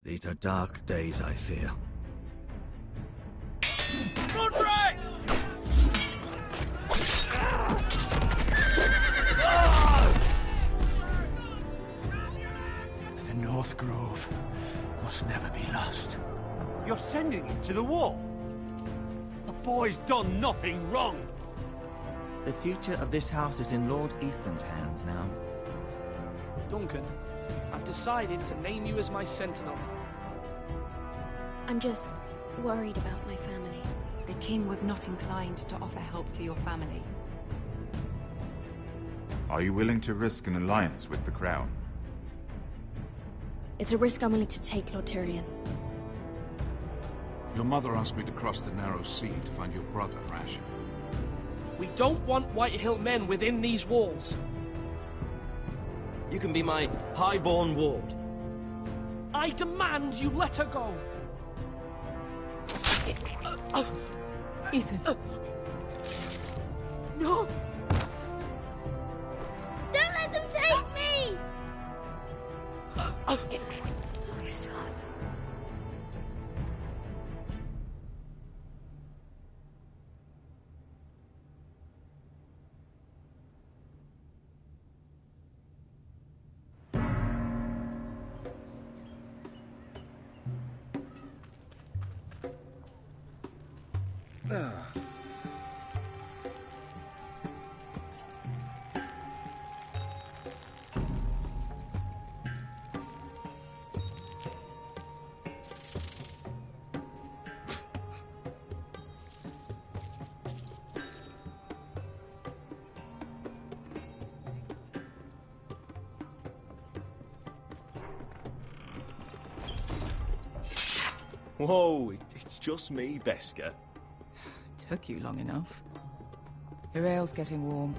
These are dark days, I fear. Roderick! The North Grove must never be lost. You're sending him to the war? The boy's done nothing wrong. The future of this house is in Lord Ethan's hands now. Duncan, I've decided to name you as my sentinel. I'm just worried about my family. The king was not inclined to offer help for your family. Are you willing to risk an alliance with the Crown? It's a risk I'm willing to take, Lord Tyrion. Your mother asked me to cross the narrow sea to find your brother, Rasher. We don't want Whitehill men within these walls. You can be my highborn ward. I demand you let her go. Ethan. No! Don't let them take me! My son. Whoa, it's just me, Beskar. Took you long enough. Your ale's getting warm.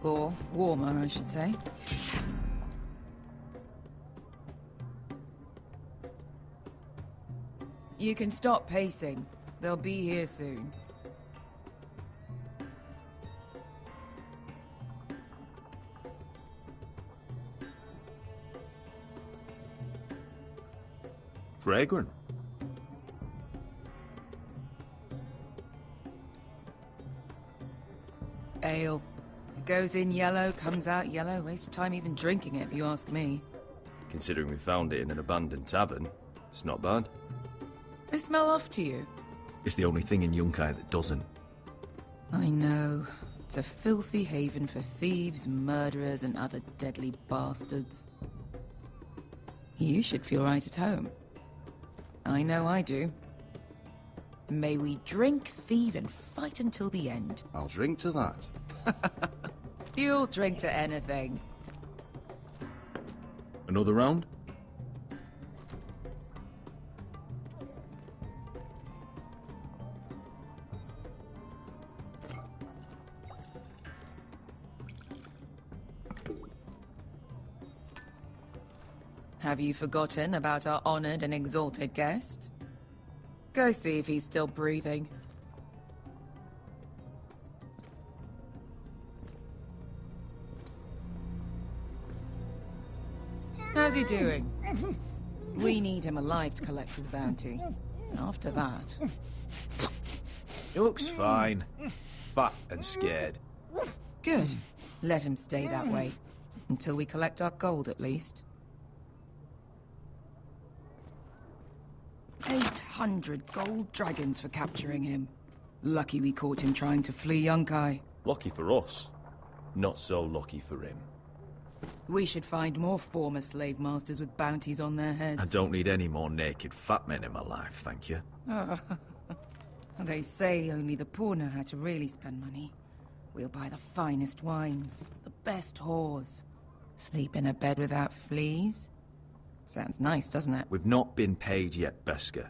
Or warmer, I should say. You can stop pacing. They'll be here soon. Fragrant. Ale. It goes in yellow, comes out yellow. Waste of time even drinking it, if you ask me. Considering we found it in an abandoned tavern, it's not bad. They smell off to you. It's the only thing in Yunkai that doesn't. I know. It's a filthy haven for thieves, murderers, and other deadly bastards. You should feel right at home. I know I do. May we drink, thieve, and fight until the end. I'll drink to that. You'll drink to anything. Another round? Have you forgotten about our honored and exalted guest? Go see if he's still breathing. How's he doing? We need him alive to collect his bounty. After that... He looks fine. Fat and scared. Good. Let him stay that way. Until we collect our gold, at least. 800 gold dragons for capturing him. Lucky we caught him trying to flee Yunkai. Lucky for us. Not so lucky for him. We should find more former slave masters with bounties on their heads. I don't need any more naked fat men in my life, thank you. They say only the poor know how to really spend money. We'll buy the finest wines, the best whores. Sleep in a bed without fleas. Sounds nice, doesn't it? We've not been paid yet, Beskar.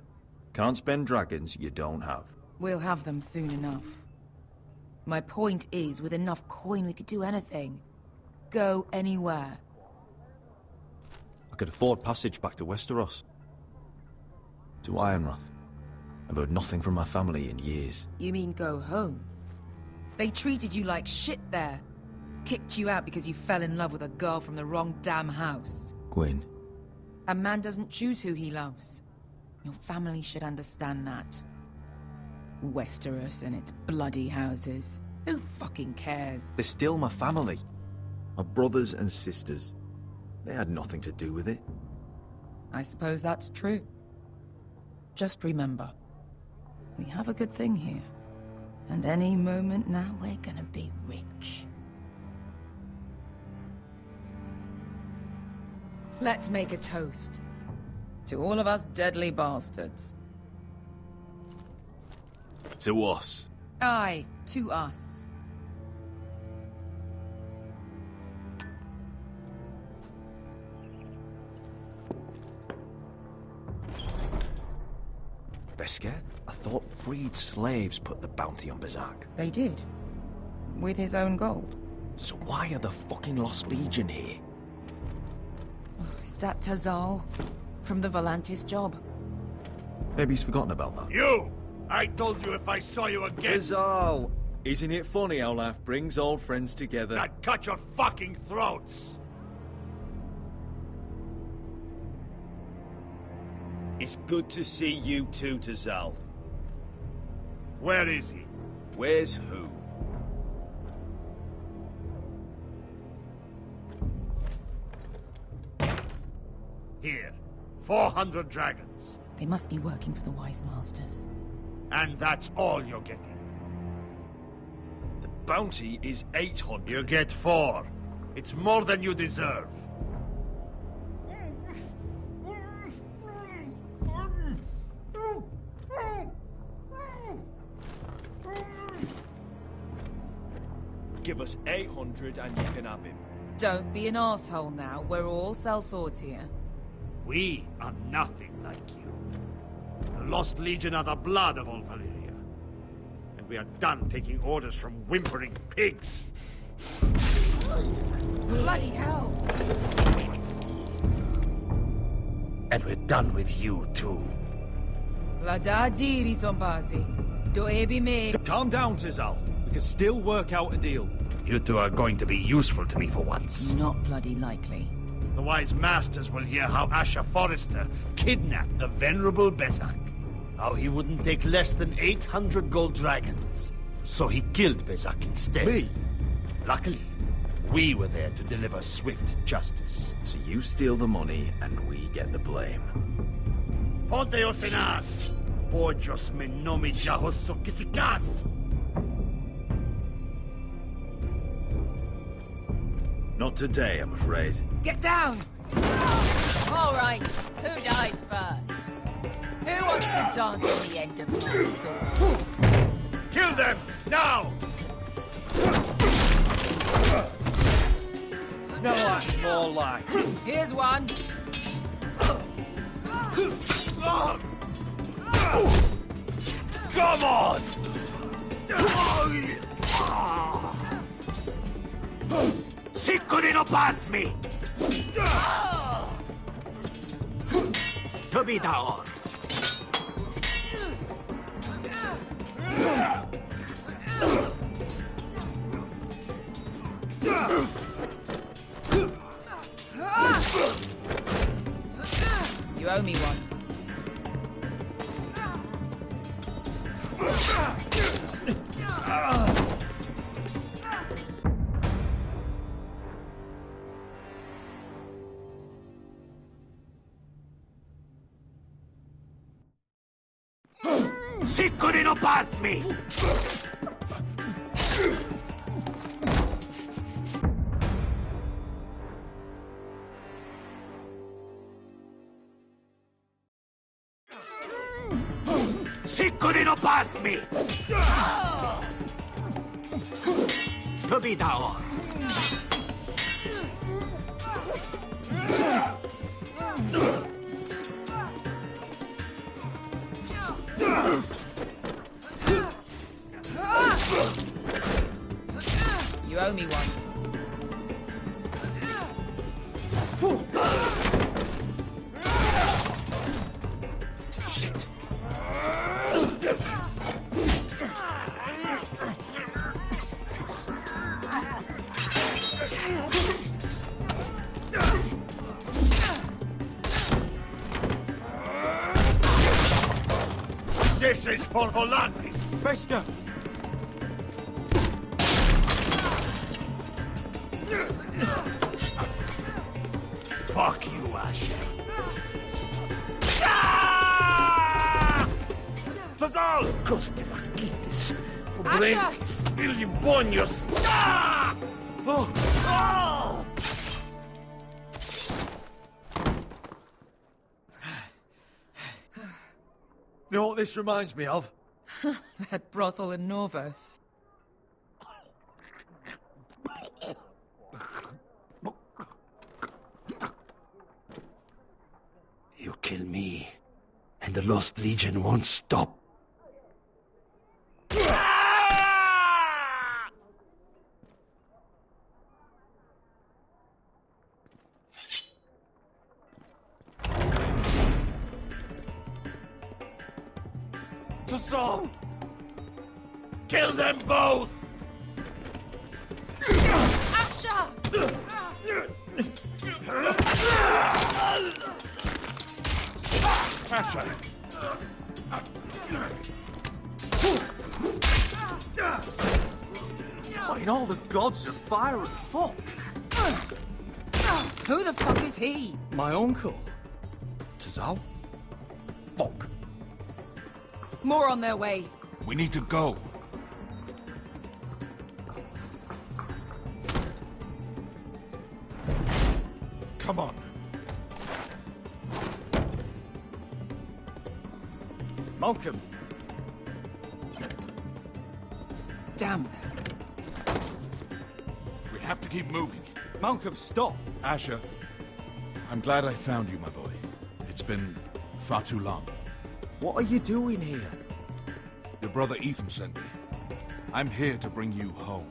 Can't spend dragons you don't have. We'll have them soon enough. My point is, with enough coin we could do anything. Go anywhere. I could afford passage back to Westeros. To Ironrath. I've heard nothing from my family in years. You mean go home? They treated you like shit there. Kicked you out because you fell in love with a girl from the wrong damn house. Gwyn, A man doesn't choose who he loves. Your family should understand that. Westeros and its bloody houses. Who fucking cares? They're still my family. My brothers and sisters. They had nothing to do with it. I suppose that's true. Just remember, we have a good thing here. And any moment now, we're gonna be rich. Let's make a toast. To all of us deadly bastards. To us. Aye, to us. Beskar? I thought freed slaves put the bounty on Berserk. They did. With his own gold. So why are the fucking Lost Legion here? Is that Tazal? From the Volantis job? Maybe he's forgotten about that. You! I told you if I saw you again... Tazal! Isn't it funny how life brings old friends together? I'd cut your fucking throats! It's good to see you too, Tazal. Where is he? Where's who? Here. 400 dragons. They must be working for the Wise Masters. And that's all you're getting. The bounty is 800. You get 4. It's more than you deserve. Give us 800 and you can have him. Don't be an asshole now. We're all sellswords here. We are nothing like you. The Lost Legion are the blood of all Valyria. And we are done taking orders from whimpering pigs. Bloody hell! And we're done with you, too. Lada diri sombazi. Do ebi me. Calm down, Tazal. We can still work out a deal. You two are going to be useful to me for once. Not bloody likely. The Wise Masters will hear how Asher Forrester kidnapped the venerable Bezak. How he wouldn't take less than 800 gold dragons. So he killed Bezak instead. Me? Luckily, we were there to deliver swift justice. So you steal the money and we get the blame. Ponteos en as! Pojos me nomi jahoso kisikas! Not today, I'm afraid. Get down! All right, who dies first? Who wants to dance on the end of my sword? Kill them! Now! No, that's more like it. Here's one. Come on! Sicko di non pasmi! To be down. You owe me one. Sicko di non pasmi! Sicko di non pasmi! To be down. You owe me one. Shit. This is for Volantis. Bester! Fuck you, Ash. Fazal! Coste vaquitis. Pobrenis. Ilimbonios. Oh! Oh! You know what this reminds me of? That brothel in Norvos. You kill me, and the Lost Legion won't stop. Fazal! Kill them both! Asher! What in all the gods of fire and fuck? Who the fuck is he? My uncle. Fazal? Fuck. More on their way. We need to go. Come on. Malcolm. Damn. We have to keep moving. Malcolm, stop. Asher, I'm glad I found you, my boy. It's been far too long. What are you doing here? Your brother Ethan sent me. I'm here to bring you home.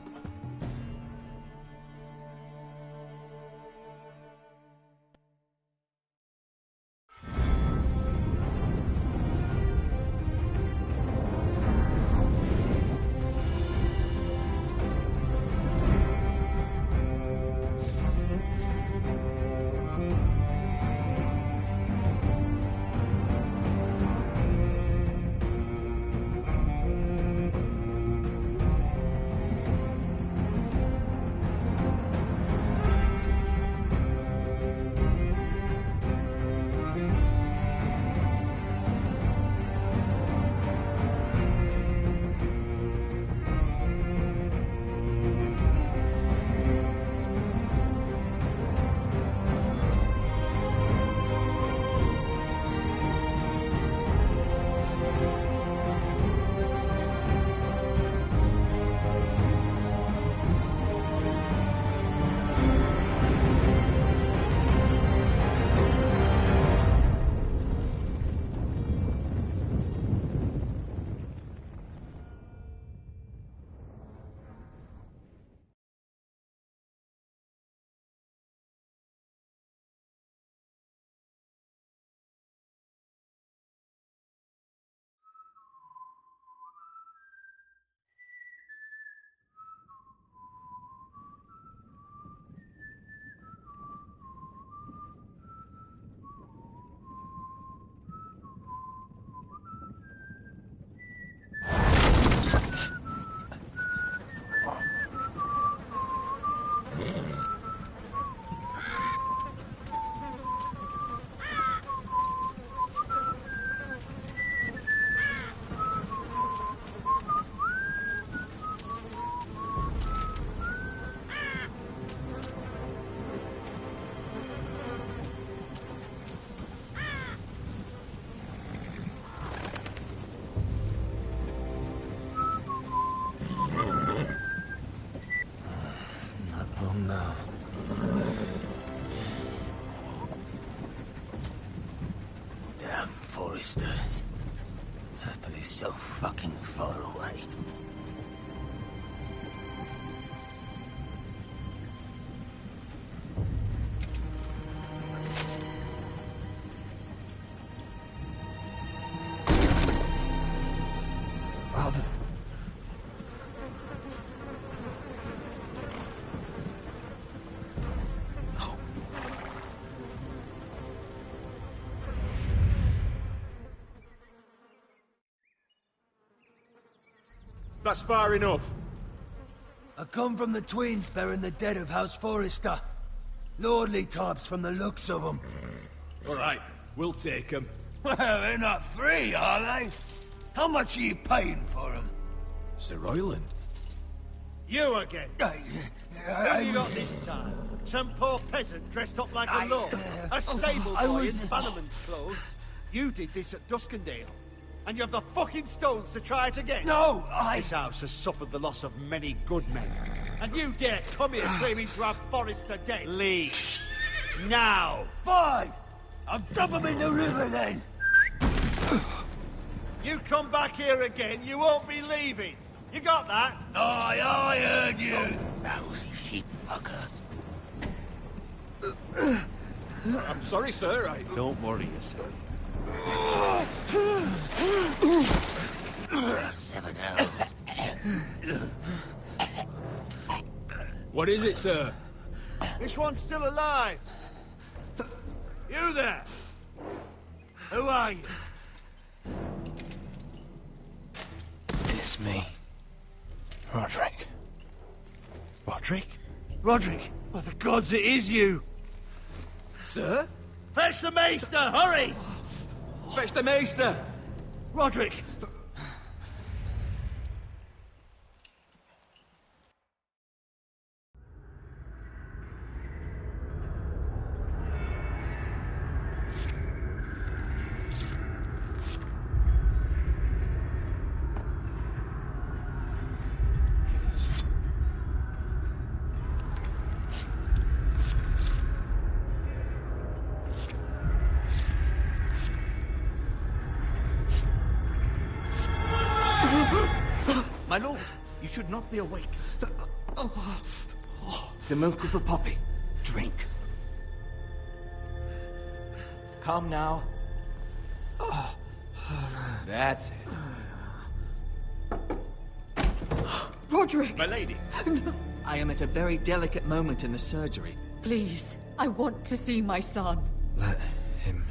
Foresters. Hurtle is so fucking far away. Father. That's far enough. I come from the twins bearing the dead of House Forrester. Lordly types from the looks of them. All right, we'll take them. Well, they're not free, are they? How much are you paying for them? Sir Royland. You again. Who have you got this time? Some poor peasant dressed up like a lord? A stable boy in Bannerman's clothes? You did this at Duskendale. And you have the fucking stones to try it again? No, This house has suffered the loss of many good men. And you dare come here claiming to have Forrester dead? Leave. Now. Fine! I'll dump them in the river then! You come back here again, you won't be leaving. You got that? Aye, I heard you! Lousy sheep fucker. I'm sorry, sir. Don't worry yourself. 7 elves. What is it, sir? This one's still alive. You there? Who are you? It's me. Roderick. Roderick? Roderick? By the gods, it is you! Sir? Fetch the maester, hurry! Fetch the maester! Roderick! My lord, you should not be awake. The milk of the poppy. Drink. Calm now. That's it. Roderick! My lady. No. I am at a very delicate moment in the surgery. Please, I want to see my son. Let him.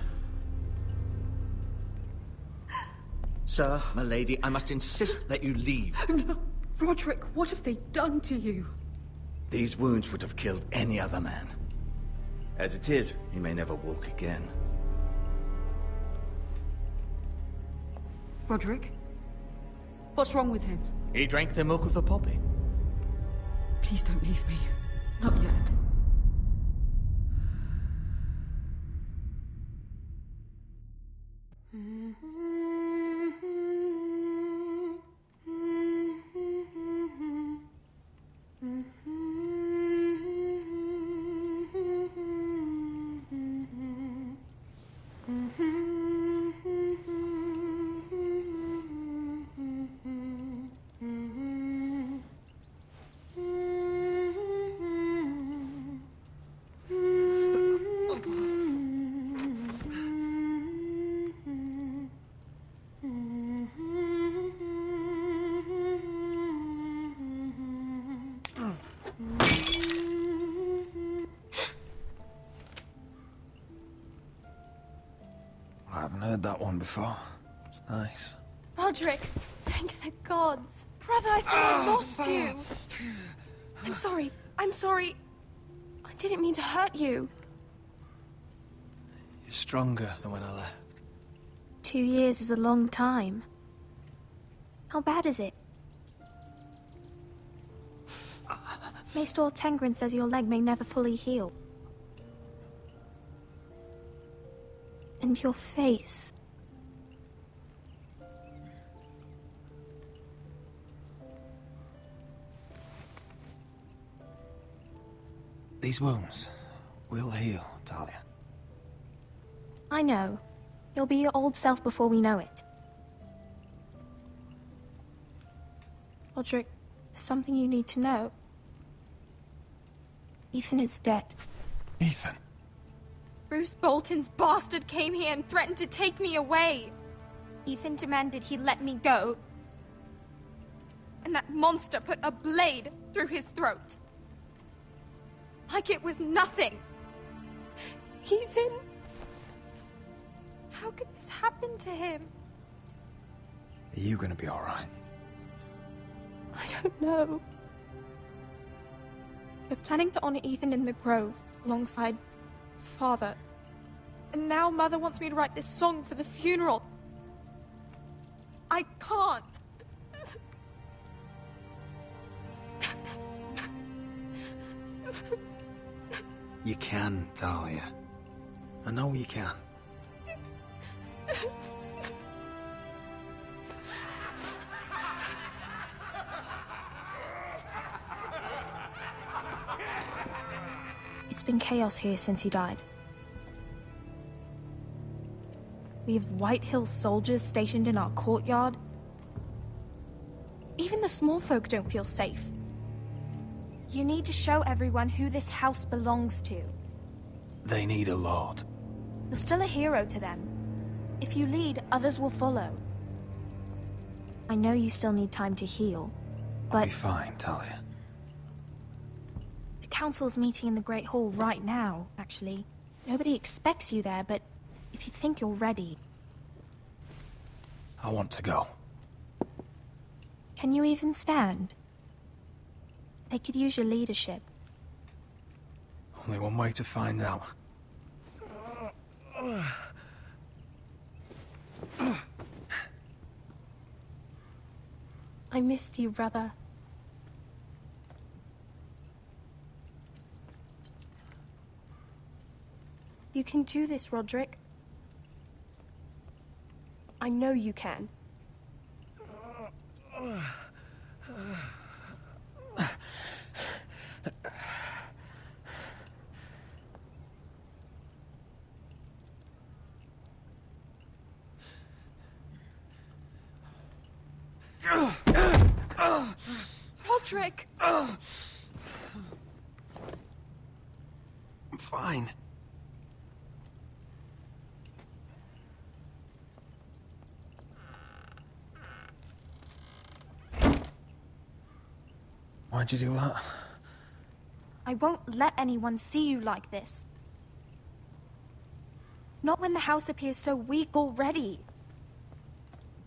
Sir, my lady, I must insist that you leave. No. Roderick, what have they done to you? These wounds would have killed any other man. As it is, he may never walk again. Roderick? What's wrong with him? He drank the milk of the poppy. Please don't leave me. Not yet. I haven't heard that one before. It's nice. Roderick, thank the gods. Brother, I thought I lost you. I'm sorry. I'm sorry. I didn't mean to hurt you. You're stronger than when I left. 2 years is a long time. How bad is it? Maester Tengrin says your leg may never fully heal. And your face. These wounds will heal, Talia. I know. You'll be your old self before we know it. Roderick, there's something you need to know. Ethan is dead. Ethan? Bruce Bolton's bastard came here and threatened to take me away. Ethan demanded he let me go. And that monster put a blade through his throat. Like it was nothing. Ethan... How could this happen to him? Are you gonna be alright? I don't know. We're planning to honor Ethan in the Grove, alongside Father. And now Mother wants me to write this song for the funeral. I can't. You can, Talia. I know you can. It's been chaos here since he died. We have White Hill soldiers stationed in our courtyard. Even the small folk don't feel safe. You need to show everyone who this house belongs to. They need a lord. You're still a hero to them. If you lead, others will follow. I know you still need time to heal, but... I'll be fine, Talia. The council's meeting in the Great Hall right now, actually. Nobody expects you there, but if you think you're ready... I want to go. Can you even stand? They could use your leadership. Only one way to find out. I missed you, brother. You can do this, Roderick. I know you can. Roderick! I'm fine. Why'd you do that? I won't let anyone see you like this. Not when the house appears so weak already.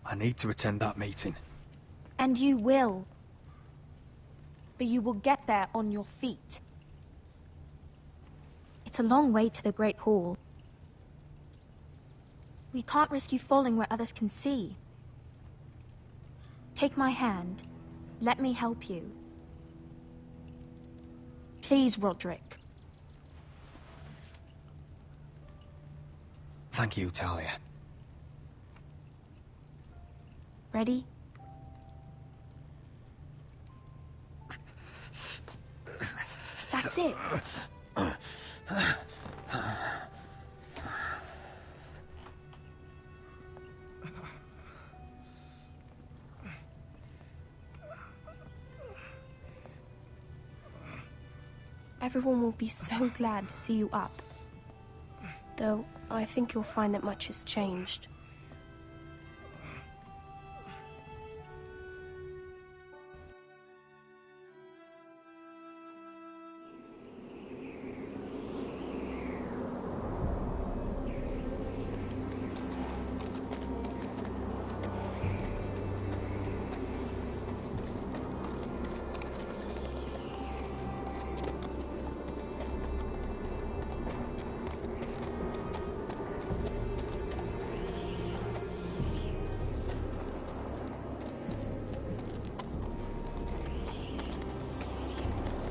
I need to attend that meeting. And you will. But you will get there on your feet. It's a long way to the Great Hall. We can't risk you falling where others can see. Take my hand. Let me help you. Please, Roderick. Thank you, Talia. Ready? That's it. Everyone will be so glad to see you up. Though, I think you'll find that much has changed.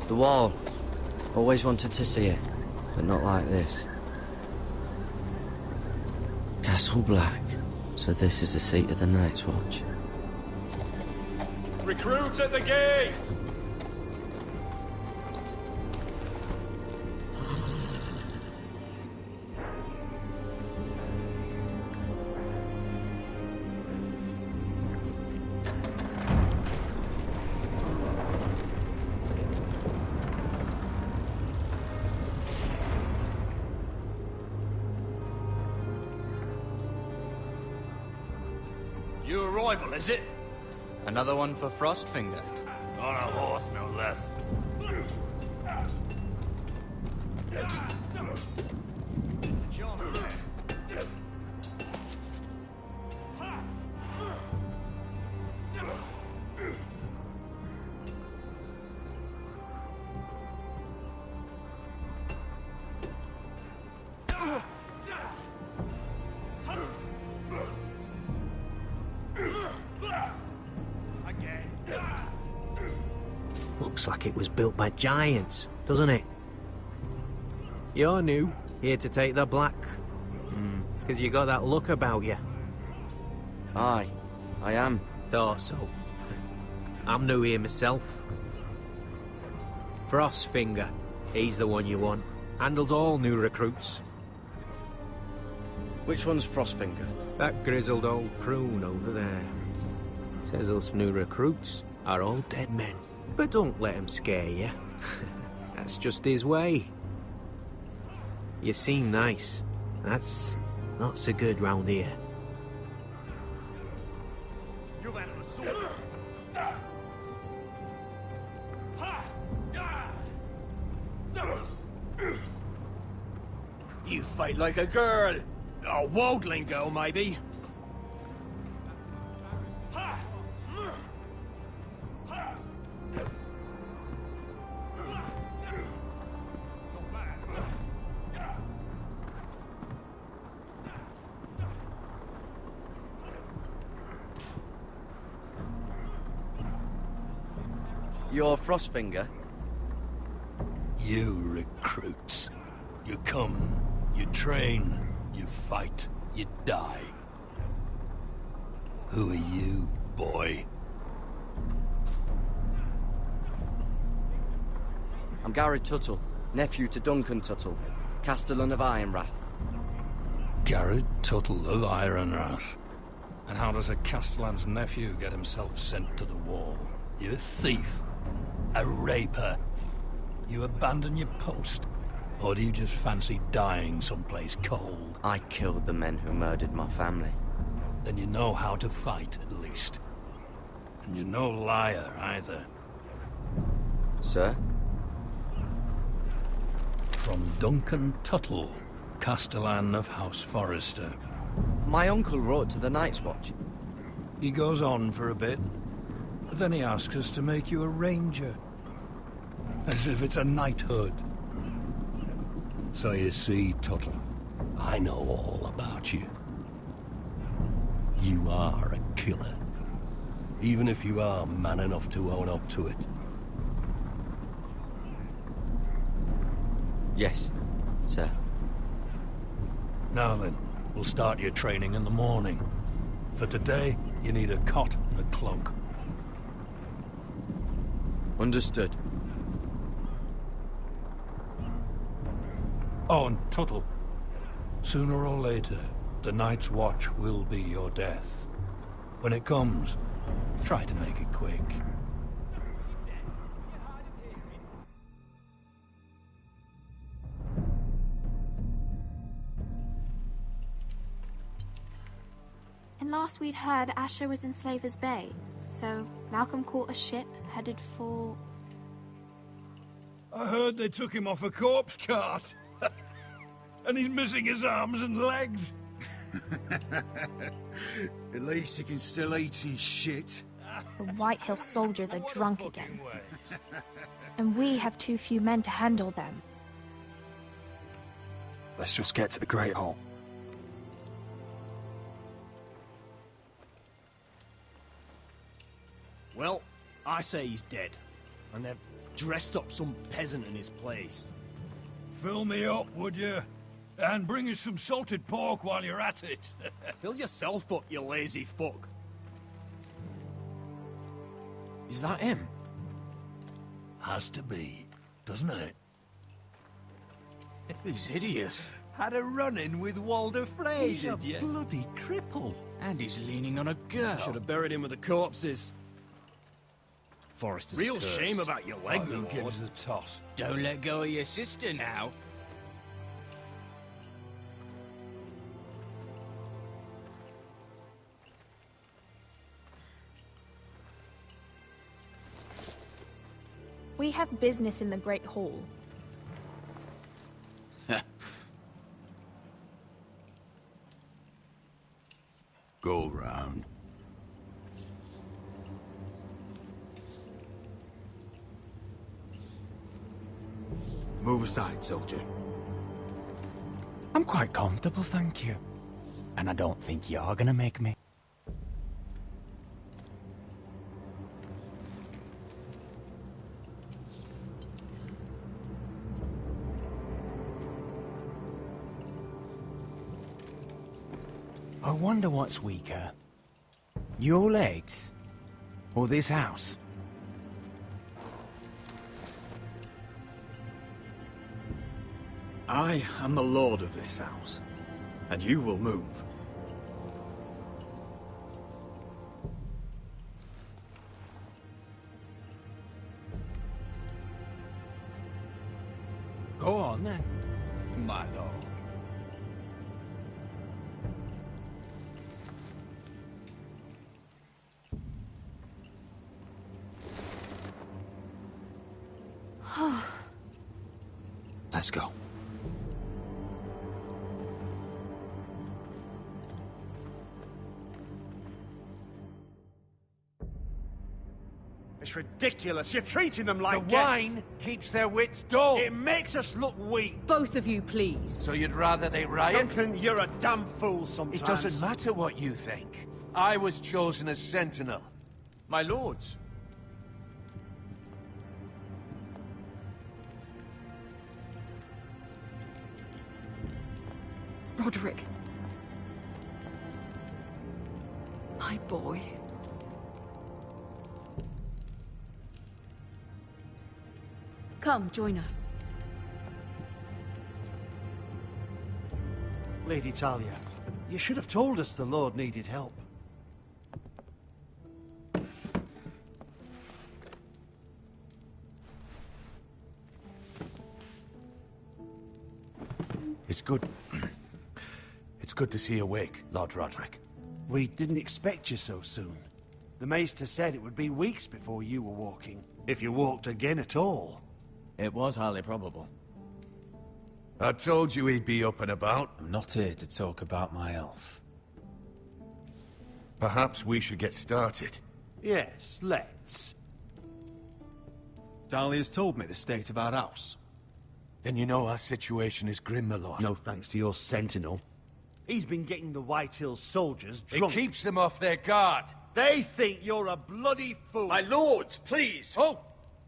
The wall. Always wanted to see it, but not like this. Castle Black. So this is the seat of the Night's Watch. Recruits at the gate! New arrival, is it? Another one for Frostfinger. On a horse, no less. Looks like it was built by giants, doesn't it? You're new, here to take the black. Because you got that look about you. Aye, I am. Thought so. I'm new here myself. Frostfinger, he's the one you want. Handles all new recruits. Which one's Frostfinger? That grizzled old prune over there. Says us new recruits are all dead men. But don't let him scare you. That's just his way. You seem nice. That's not so good round here. You've had an assault. You fight like a girl. A worldling girl, maybe. You're Frostfinger? You recruits. You come, you train, you fight, you die. Who are you, boy? I'm Gary Tuttle, nephew to Duncan Tuttle, Castellan of Ironrath. Garrett Tuttle of Ironrath. And how does a Castellan's nephew get himself sent to the wall? You a thief? A raper? You abandon your post? Or do you just fancy dying someplace cold? I killed the men who murdered my family. Then you know how to fight, at least. And you're no liar, either. Sir? From Duncan Tuttle, Castellan of House Forrester. My uncle wrote to the Night's Watch. He goes on for a bit, but then he asks us to make you a ranger. As if it's a knighthood. So you see, Tuttle, I know all about you. You are a killer. Even if you are man enough to own up to it. Yes, sir. Now then, we'll start your training in the morning. For today, you need a cot and a cloak. Understood. Oh, and Tuttle, sooner or later, the Night's Watch will be your death. When it comes, try to make it quick. And last we'd heard, Asher was in Slaver's Bay, so Malcolm caught a ship headed for... I heard they took him off a corpse cart. And he's missing his arms and legs. At least he can still eat and shit. The White Hill soldiers are drunk again. And we have too few men to handle them. Let's just get to the Great Hall. Well, I say he's dead. And they've dressed up some peasant in his place. Fill me up, would you? And bring us some salted pork while you're at it. Fill yourself up, you lazy fuck. Is that him? Has to be, doesn't it? He's hideous. Had a run-in with Walder Fraser, He's a bloody cripple. And he's leaning on a girl. Should have buried him with the corpses. Forrester's Real cursed. shame about your leg, Who my gives lord. a toss? Don't let go of your sister now. We have business in the Great Hall. Go round. Move aside, soldier. I'm quite comfortable, thank you. And I don't think you're gonna make me. I wonder what's weaker. Your legs? Or this house? I am the lord of this house, and you will move. Go on then, my lord. Let's go. It's ridiculous. You're treating them like The guests. wine keeps their wits dull. It makes us look weak. Both of you, please. So you'd rather they riot? Duncan, you're a damn fool sometimes. It doesn't matter what you think. I was chosen as sentinel. My lords. Roderick. My boy. Come, join us. Lady Talia, you should have told us the Lord needed help. It's good. It's good to see you awake, Lord Roderick. We didn't expect you so soon. The Maester said it would be weeks before you were walking, if you walked again at all. It was highly probable. I told you he'd be up and about. I'm not here to talk about my elf. Perhaps we should get started. Yes, let's. Dahlia's told me the state of our house. Then you know our situation is grim, my lord. No thanks to your sentinel. He's been getting the White Hills soldiers drunk. It keeps them off their guard. They think you're a bloody fool. My lords, please! Oh,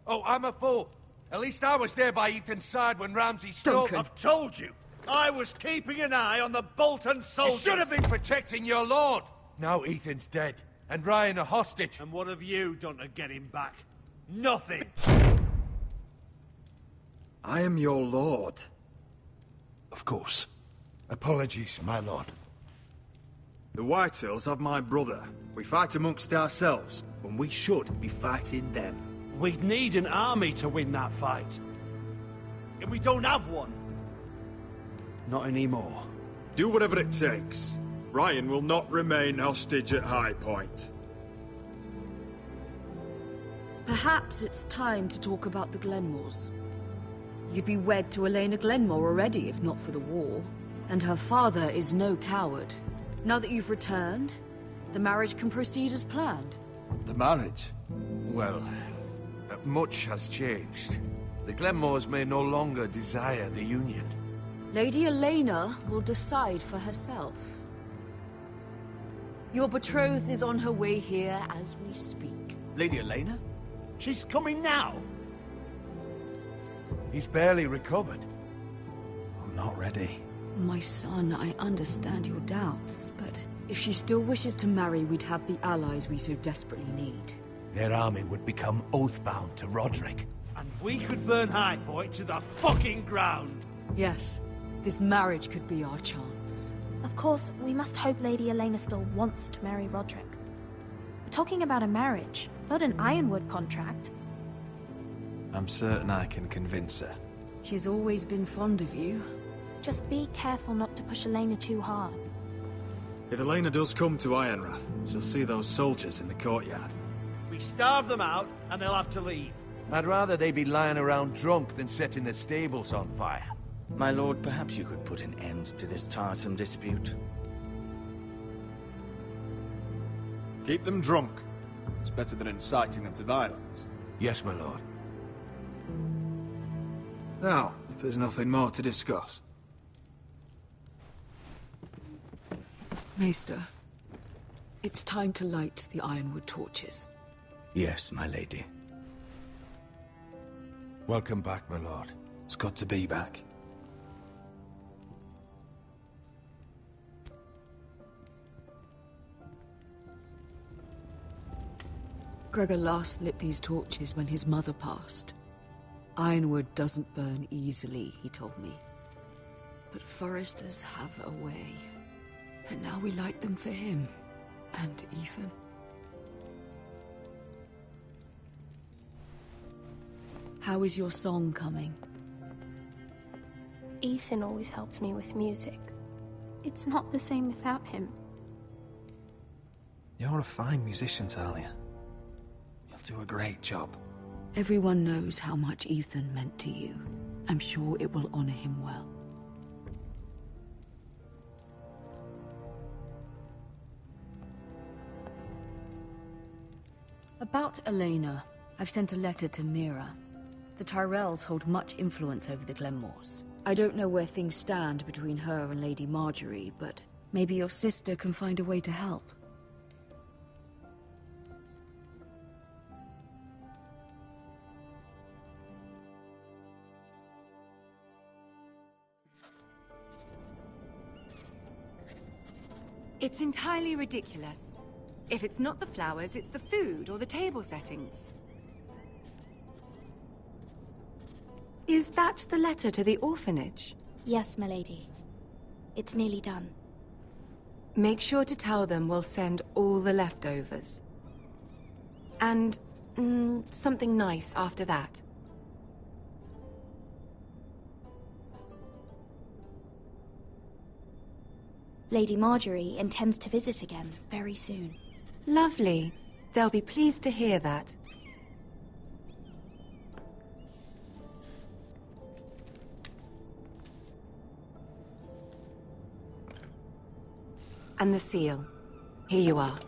I'm a fool. At least I was there by Ethan's side when Ramsay stole... I've told you. I was keeping an eye on the Bolton soldiers. You should have been protecting your lord. Now Ethan's dead, and Ryan a hostage. And what have you done to get him back? Nothing. I am your lord. Of course. Apologies, my lord. The Whitehills have my brother. We fight amongst ourselves, when we should be fighting them. We'd need an army to win that fight. And we don't have one. Not anymore. Do whatever it takes. Ryan will not remain hostage at High Point. Perhaps it's time to talk about the Glenmores. You'd be wed to Elena Glenmore already, if not for the war. And her father is no coward. Now that you've returned, the marriage can proceed as planned. The marriage? Well, much has changed. The Glenmores may no longer desire the union. Lady Elena will decide for herself. Your betrothed is on her way here as we speak. Lady Elena? She's coming now. He's barely recovered. I'm not ready. My son, I understand your doubts, but if she still wishes to marry, we'd have the allies we so desperately need. Their army would become oathbound to Roderick. And we could burn High Point to the fucking ground. Yes, this marriage could be our chance. Of course, we must hope Lady Elena still wants to marry Roderick. We're talking about a marriage, not an Ironwood contract. I'm certain I can convince her. She's always been fond of you. Just be careful not to push Elena too hard. If Elena does come to Ironrath, she'll see those soldiers in the courtyard. We starve them out, and they'll have to leave. I'd rather they be lying around drunk than setting the stables on fire. My lord, perhaps you could put an end to this tiresome dispute. Keep them drunk. It's better than inciting them to violence. Yes, my lord. Now, if there's nothing more to discuss. Maester, it's time to light the Ironwood torches. Yes, my lady. Welcome back, my lord. It's good to be back. Gregor last lit these torches when his mother passed. Ironwood doesn't burn easily, he told me. But foresters have a way. And now we light them for him. And Ethan. How is your song coming? Ethan always helps me with music. It's not the same without him. You're a fine musician, Talia. You'll do a great job. Everyone knows how much Ethan meant to you. I'm sure it will honor him well. About Elena, I've sent a letter to Mira. The Tyrells hold much influence over the Glenmores. I don't know where things stand between her and Lady Marjorie, but maybe your sister can find a way to help. It's entirely ridiculous. If it's not the flowers, it's the food or the table settings. Is that the letter to the orphanage? Yes, milady. It's nearly done. Make sure to tell them we'll send all the leftovers. And, something nice after that. Lady Marjorie intends to visit again very soon. Lovely. They'll be pleased to hear that. And the seal. Here you are.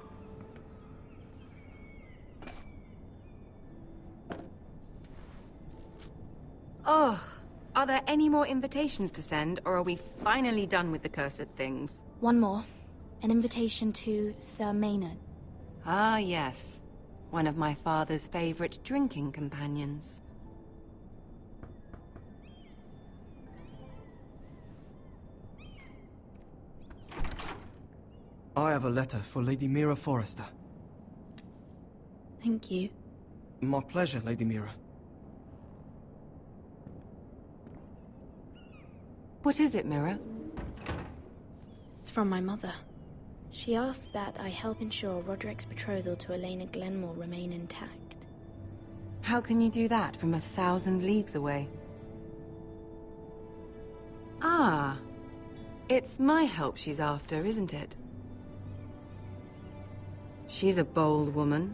Oh, are there any more invitations to send, or are we finally done with the cursed things? One more. An invitation to Sir Maynard. Ah, yes. One of my father's favorite drinking companions. I have a letter for Lady Mira Forrester. Thank you. My pleasure, Lady Mira. What is it, Mira? It's from my mother. She asks that I help ensure Roderick's betrothal to Elena Glenmore remain intact. How can you do that from 1,000 leagues away? Ah, it's my help she's after, isn't it? She's a bold woman.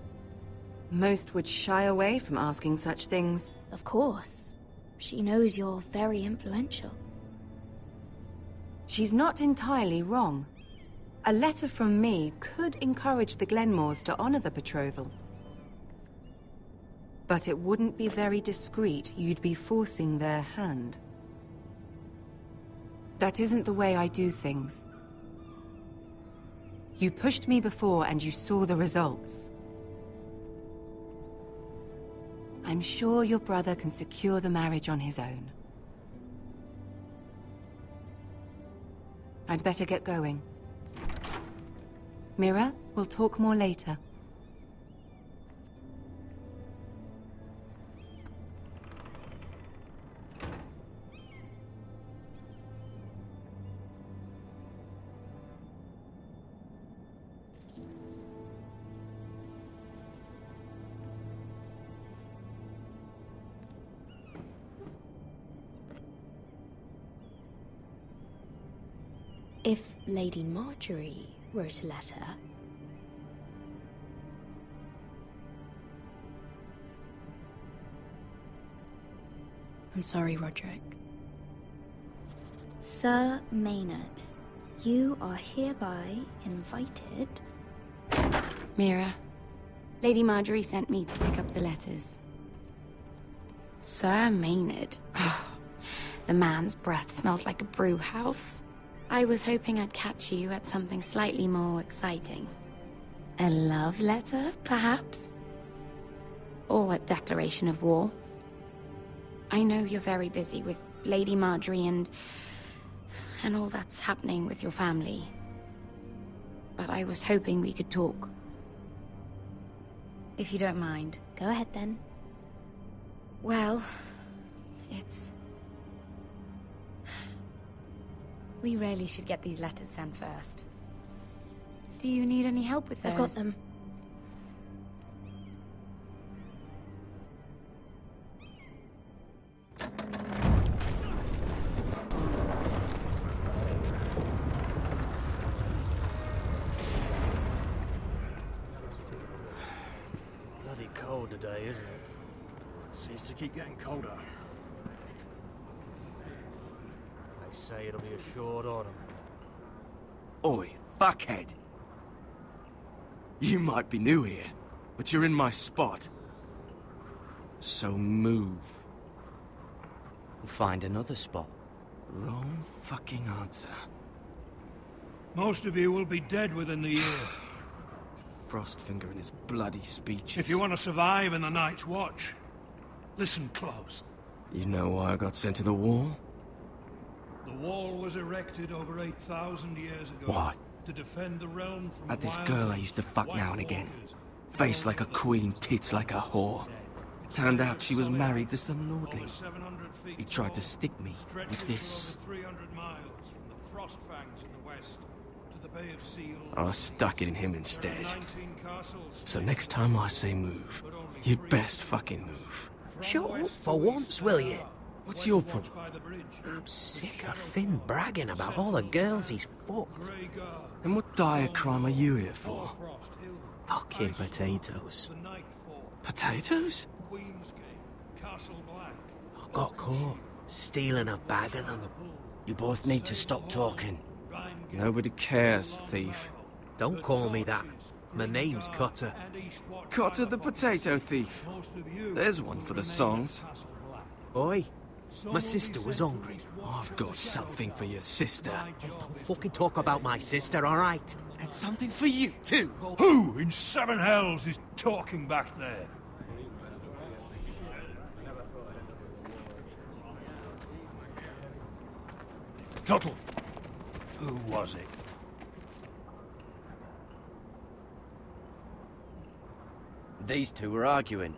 Most would shy away from asking such things. Of course. She knows you're very influential. She's not entirely wrong. A letter from me could encourage the Glenmores to honor the betrothal. But it wouldn't be very discreet. You'd be forcing their hand. That isn't the way I do things. You pushed me before and you saw the results. I'm sure your brother can secure the marriage on his own. I'd better get going. Mira, we'll talk more later. If Lady Marjorie wrote a letter... I'm sorry, Roderick. Sir Maynard, you are hereby invited... Mira, Lady Marjorie sent me to pick up the letters. Sir Maynard? The man's breath smells like a brew house. I was hoping I'd catch you at something slightly more exciting. A love letter, perhaps? Or a declaration of war. I know you're very busy with Lady Marjorie and all that's happening with your family. But I was hoping we could talk. If you don't mind. Go ahead then. Well, it's... We really should get these letters sent first. Do you need any help with those? I've got them. Bloody cold today, isn't it? Seems to keep getting colder. They say it'll be a short autumn. Oi, fuckhead. You might be new here, but you're in my spot. So move. We'll find another spot. Wrong fucking answer. Most of you will be dead within the year. Frostfinger and his bloody speeches. If you want to survive in the Night's Watch, listen close. You know why I got sent to the wall? The wall was erected over 8,000 years ago. Why? To defend the realm from Had this wild girl I used to fuck now and again. Face like a queen, tits like a whore. Turned out she was married to some lordling. He tried to stick me with this. I stuck it in him instead. So next time I say move, you best fucking move. Shut up for once, will you? What's your problem? I'm sick of Finn bragging about all the girls he's fucked. And what dire crime are you here for? Fucking potatoes. Potatoes? I got caught stealing a bag of them. You both need to stop talking. Nobody cares, thief. Don't call me that. My name's Cutter. Cutter the potato thief. There's one for the songs. Oi, my sister was hungry. I've got something for your sister. Don't fucking talk about my sister, alright? And something for you, too. Who in seven hells is talking back there? Tuttle, who was it? These two were arguing.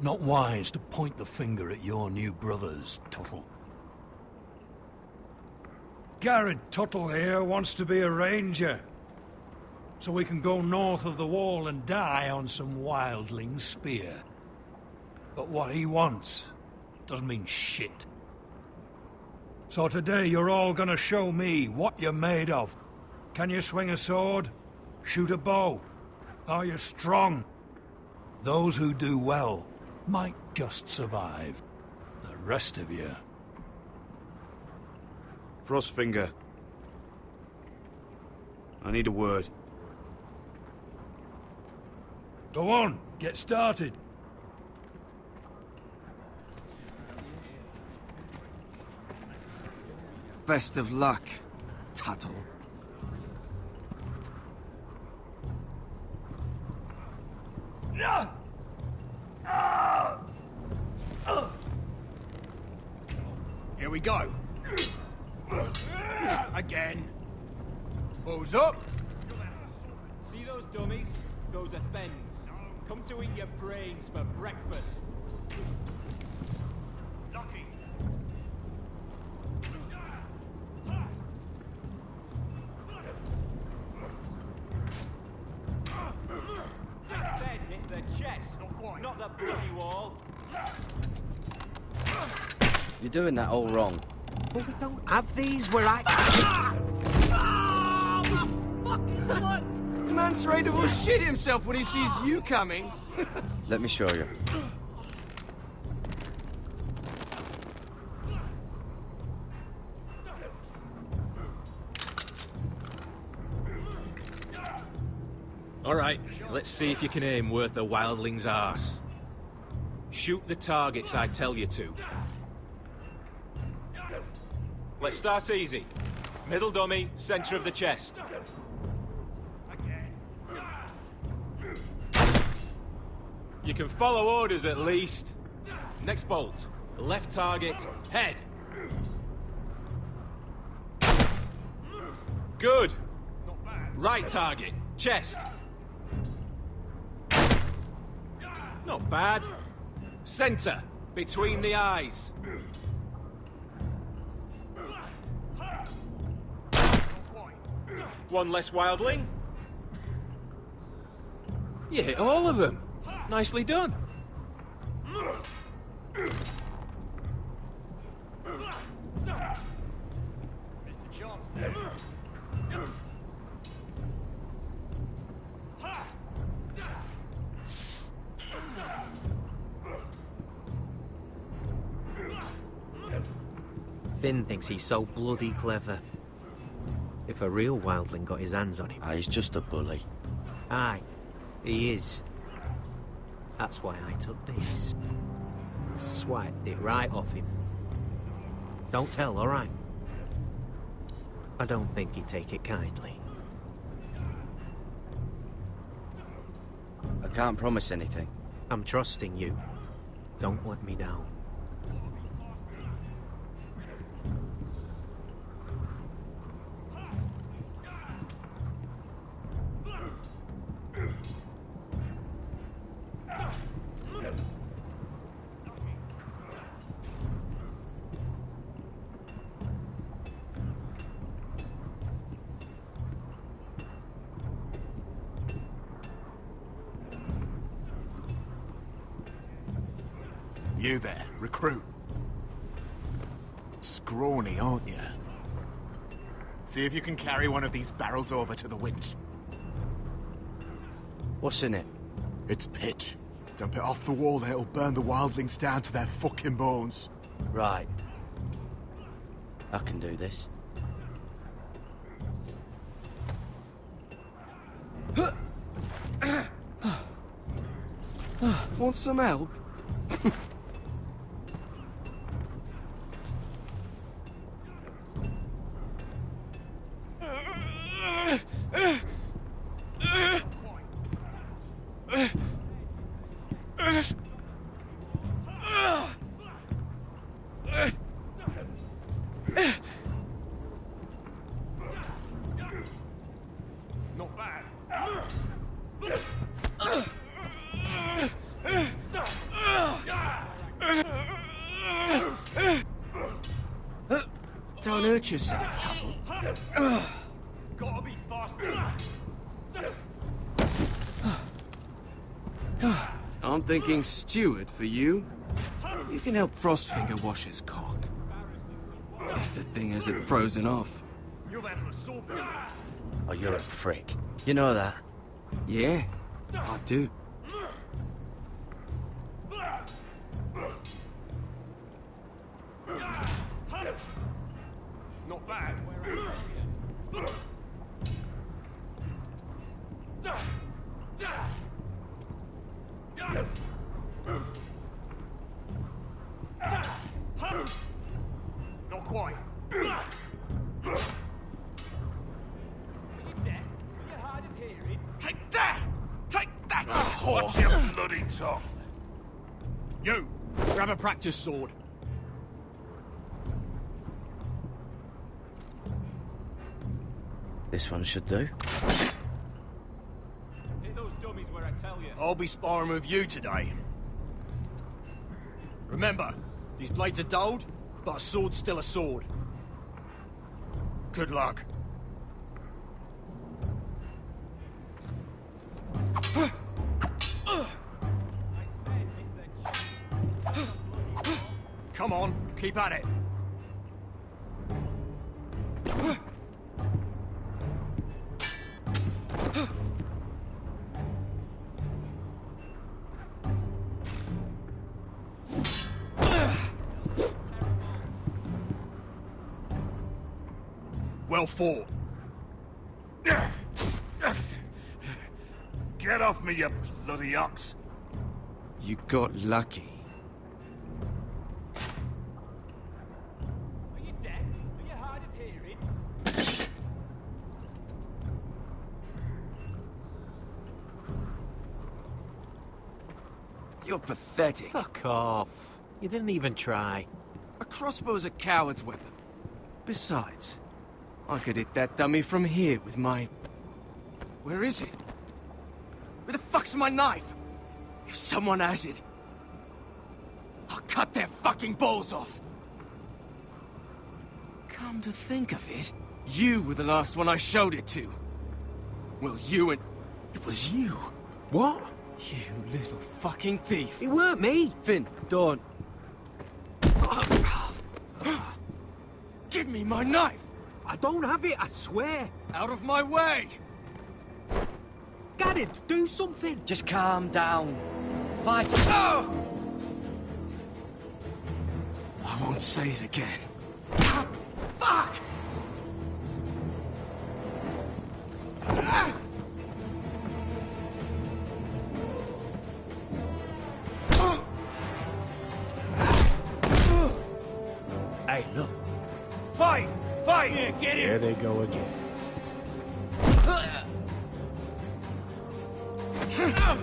Not wise to point the finger at your new brothers, Tuttle. Garrett Tuttle here wants to be a ranger, so we can go north of the wall and die on some wildling spear. But what he wants doesn't mean shit. So today you're all gonna show me what you're made of. Can you swing a sword? Shoot a bow? Are you strong? Those who do well might just survive. The rest of you... Frostfinger. I need a word. Go on, get started. Best of luck, Tuttle. Here we go. Again. Who's up? See those dummies? Those are Fens. Come to eat your brains for breakfast. Lucky. Just said hit the chest, not the bloody wall. You're doing that all wrong. But we don't have these where I... The man's ready to shit himself when he sees you coming. Let me show you. Alright, let's see if you can aim worth a wildling's arse. Shoot the targets I tell you to. Let's start easy. Middle dummy, center of the chest. You can follow orders at least. Next bolt. Left target, head. Good. Right target, chest. Not bad. Center, between the eyes. One less wildling. You hit all of them. Nicely done. Finn thinks he's so bloody clever. If a real wildling got his hands on him... He's just a bully. Aye, he is. That's why I took this. Swiped it right off him. Don't tell, alright? I don't think he'd take it kindly. I can't promise anything. I'm trusting you. Don't let me down. You there, recruit. Scrawny, aren't you? See if you can carry one of these barrels over to the winch. What's in it? It's pitch. Dump it off the wall and it'll burn the wildlings down to their fucking bones. Right. I can do this. Want some help? Not bad. Don't hurt yourself, Tuttle. Gotta be faster. I'm thinking steward for you. You can help Frostfinger wash his cock. If the thing hasn't frozen off. You've handled a sword. Oh, you're a prick. You know that? Yeah, I do. Not bad. Not quite. Take that! Take that! Watch your bloody tongue. You, grab a practice sword. This one should do. Hit those dummies where I tell you. I'll be sparring with you today. Remember, these blades are dulled, but a sword's still a sword. Good luck. Come on, keep at it. Well fought. Get off me, you bloody ox. You got lucky. Are you deaf? Are you hard of hearing? You're pathetic. Fuck off. You didn't even try. A crossbow's a coward's weapon. Besides, I could hit that dummy from here with my... Where is it? Where the fuck's my knife? If someone has it, I'll cut their fucking balls off. Come to think of it, you were the last one I showed it to. Well, you and... It was you. What? You little fucking thief. It weren't me. Finn, don't. Give me my knife. I don't have it, I swear. Out of my way. Garrett, do something. Just calm down. Fight. I won't say it again. Fuck! Hey, look. Fight! Fight! Yeah, get him! There they go again. Get up!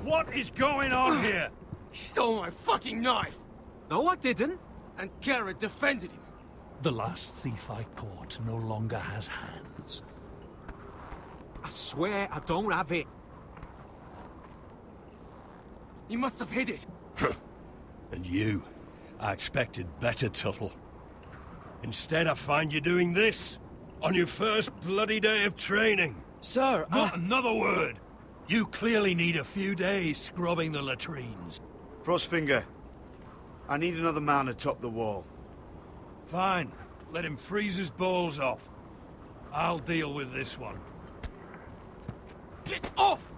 What is going on here? He stole my fucking knife! No, I didn't. And Garrett defended him. The last thief I caught no longer has hands. I swear I don't have it. He must have hid it. And you? I expected better, Tuttle. Instead, I find you doing this. On your first bloody day of training. Sir, Not another word! You clearly need a few days scrubbing the latrines. Frostfinger, I need another man atop the wall. Fine. Let him freeze his balls off. I'll deal with this one. Get off!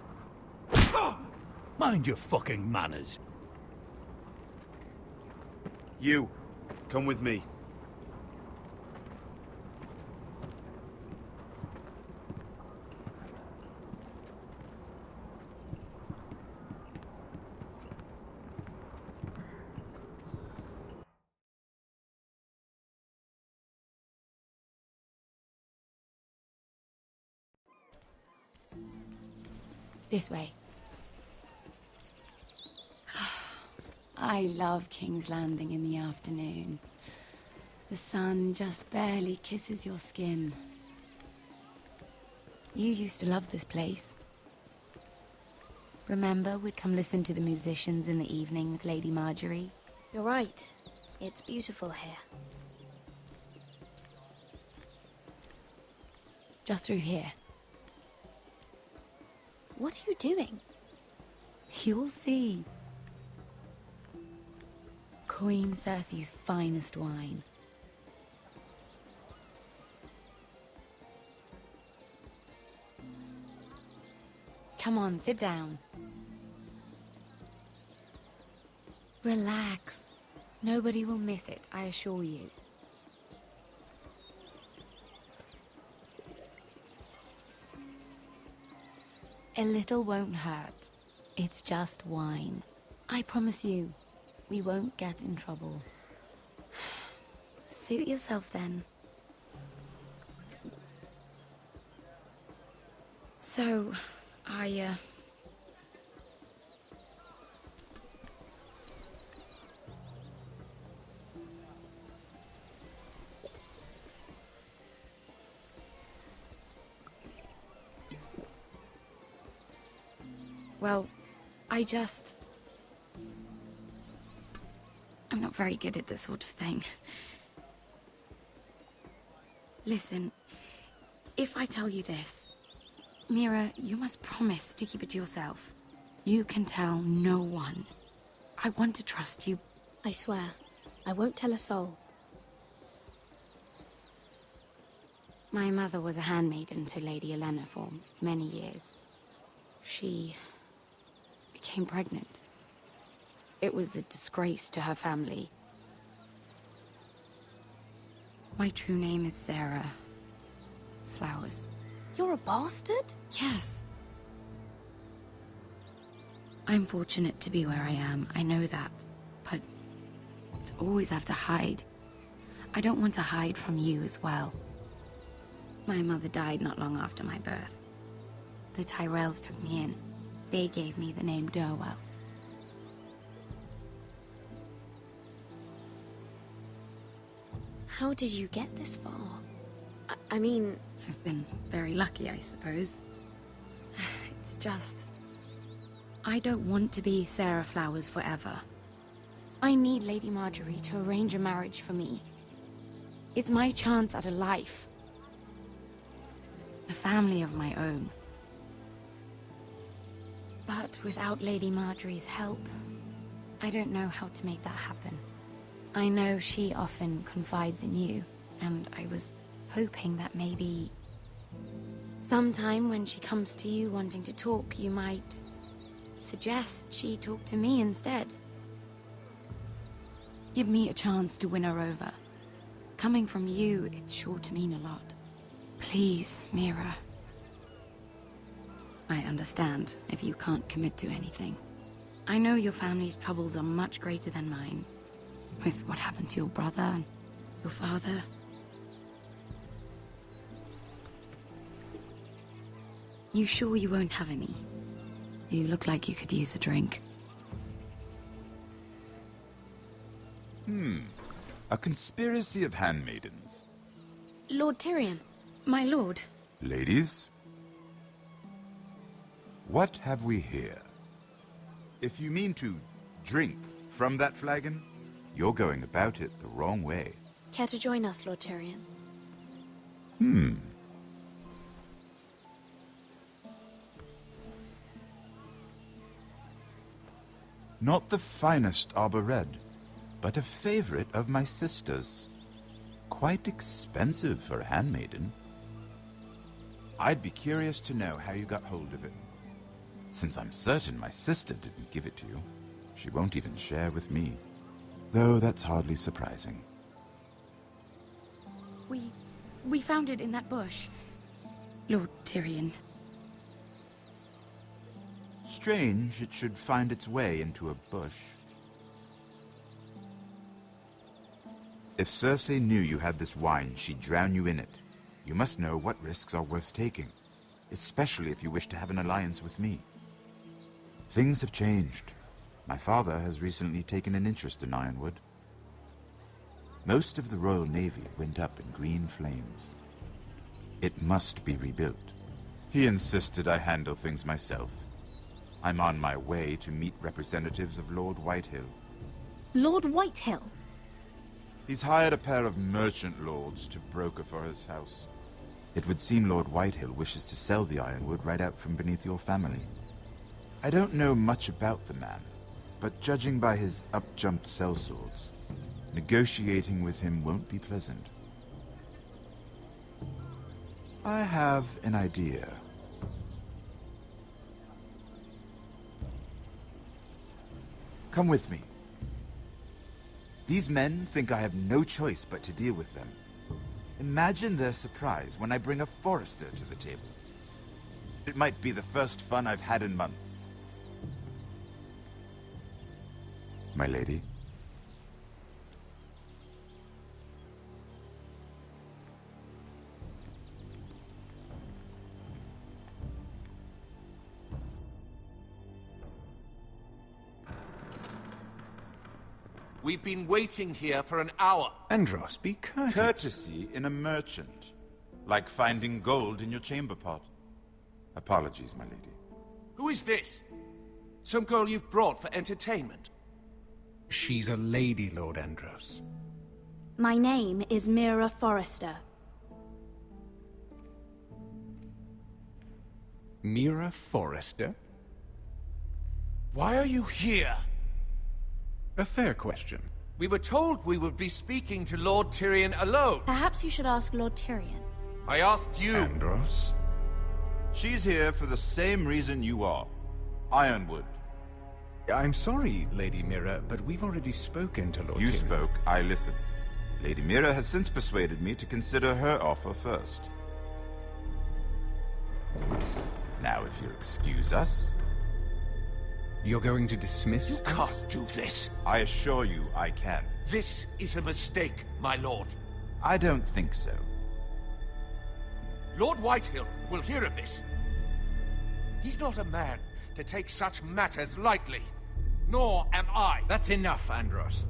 Mind your fucking manners. You, come with me. This way. I love King's Landing in the afternoon. The sun just barely kisses your skin. You used to love this place. Remember, we'd come listen to the musicians in the evening with Lady Marjorie? You're right. It's beautiful here. Just through here. What are you doing? You'll see. Queen Cersei's finest wine. Come on, sit down. Relax. Nobody will miss it, I assure you. A little won't hurt. It's just wine. I promise you, we won't get in trouble. Suit yourself then. So, well, I'm not very good at this sort of thing. Listen, if I tell you this, Mira, you must promise to keep it to yourself. You can tell no one. I want to trust you. I swear, I won't tell a soul. My mother was a handmaiden to Lady Olenna for many years. She became pregnant. It was a disgrace to her family. My true name is Sarah Flowers. You're a bastard? Yes. I'm fortunate to be where I am, I know that. But to always have to hide. I don't want to hide from you as well. My mother died not long after my birth. The Tyrells took me in. They gave me the name Durwell. How did you get this far? I mean... I've been very lucky, I suppose. It's just... I don't want to be Sarah Flowers forever. I need Lady Marjorie to arrange a marriage for me. It's my chance at a life. A family of my own. But without Lady Marjorie's help, I don't know how to make that happen. I know she often confides in you, and I was hoping that maybe... sometime when she comes to you wanting to talk, you might suggest she talk to me instead. Give me a chance to win her over. Coming from you, it's sure to mean a lot. Please, Mira. I understand if you can't commit to anything. I know your family's troubles are much greater than mine. With what happened to your brother and your father. You sure you won't have any? You look like you could use a drink. A conspiracy of handmaidens. Lord Tyrion. My lord. Ladies, what have we here? If you mean to drink from that flagon, you're going about it the wrong way. Care to join us, Lord Tyrion? Not the finest arbor red, but a favorite of my sister's. Quite expensive for a handmaiden. I'd be curious to know how you got hold of it. Since I'm certain my sister didn't give it to you, she won't even share with me. Though that's hardly surprising. We found it in that bush. Lord Tyrion. Strange it should find its way into a bush. If Cersei knew you had this wine, she'd drown you in it. You must know what risks are worth taking, especially if you wish to have an alliance with me. Things have changed. My father has recently taken an interest in Ironwood. Most of the Royal Navy went up in green flames. It must be rebuilt. He insisted I handle things myself. I'm on my way to meet representatives of Lord Whitehill. Lord Whitehill? He's hired a pair of merchant lords to broker for his house. It would seem Lord Whitehill wishes to sell the Ironwood right out from beneath your family. I don't know much about the man, but judging by his up-jumped sellswords, negotiating with him won't be pleasant. I have an idea. Come with me. These men think I have no choice but to deal with them. Imagine their surprise when I bring a forester to the table. It might be the first fun I've had in months. My lady? We've been waiting here for an hour. Andros, be courteous. Courtesy in a merchant. Like finding gold in your chamber pot. Apologies, my lady. Who is this? Some girl you've brought for entertainment? She's a lady, Lord Andros. My name is Mira Forrester. Mira Forrester? Why are you here? A fair question. We were told we would be speaking to Lord Tyrion alone. Perhaps you should ask Lord Tyrion. I asked you. Andros? She's here for the same reason you are. Ironwood. I'm sorry, Lady Mira, but we've already spoken to Lord Tyrion. You spoke, I listened. Lady Mira has since persuaded me to consider her offer first. Now, if you'll excuse us... You're going to dismiss You can't do this. I assure you I can. This is a mistake, my lord. I don't think so. Lord Whitehill will hear of this. He's not a man to take such matters lightly. Nor am I. That's enough, Andros.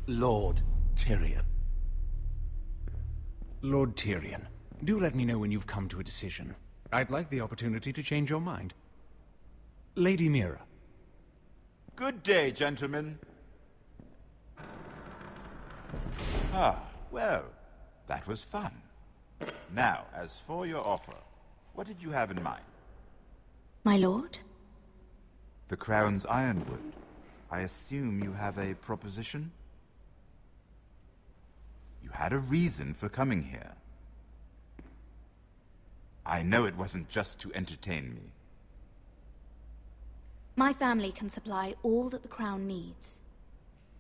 Lord Tyrion. Lord Tyrion, do let me know when you've come to a decision. I'd like the opportunity to change your mind. Lady Mira. Good day, gentlemen. Ah, well, that was fun. Now, as for your offer, what did you have in mind? My lord? The Crown's Ironwood. I assume you have a proposition? You had a reason for coming here. I know it wasn't just to entertain me. My family can supply all that the Crown needs.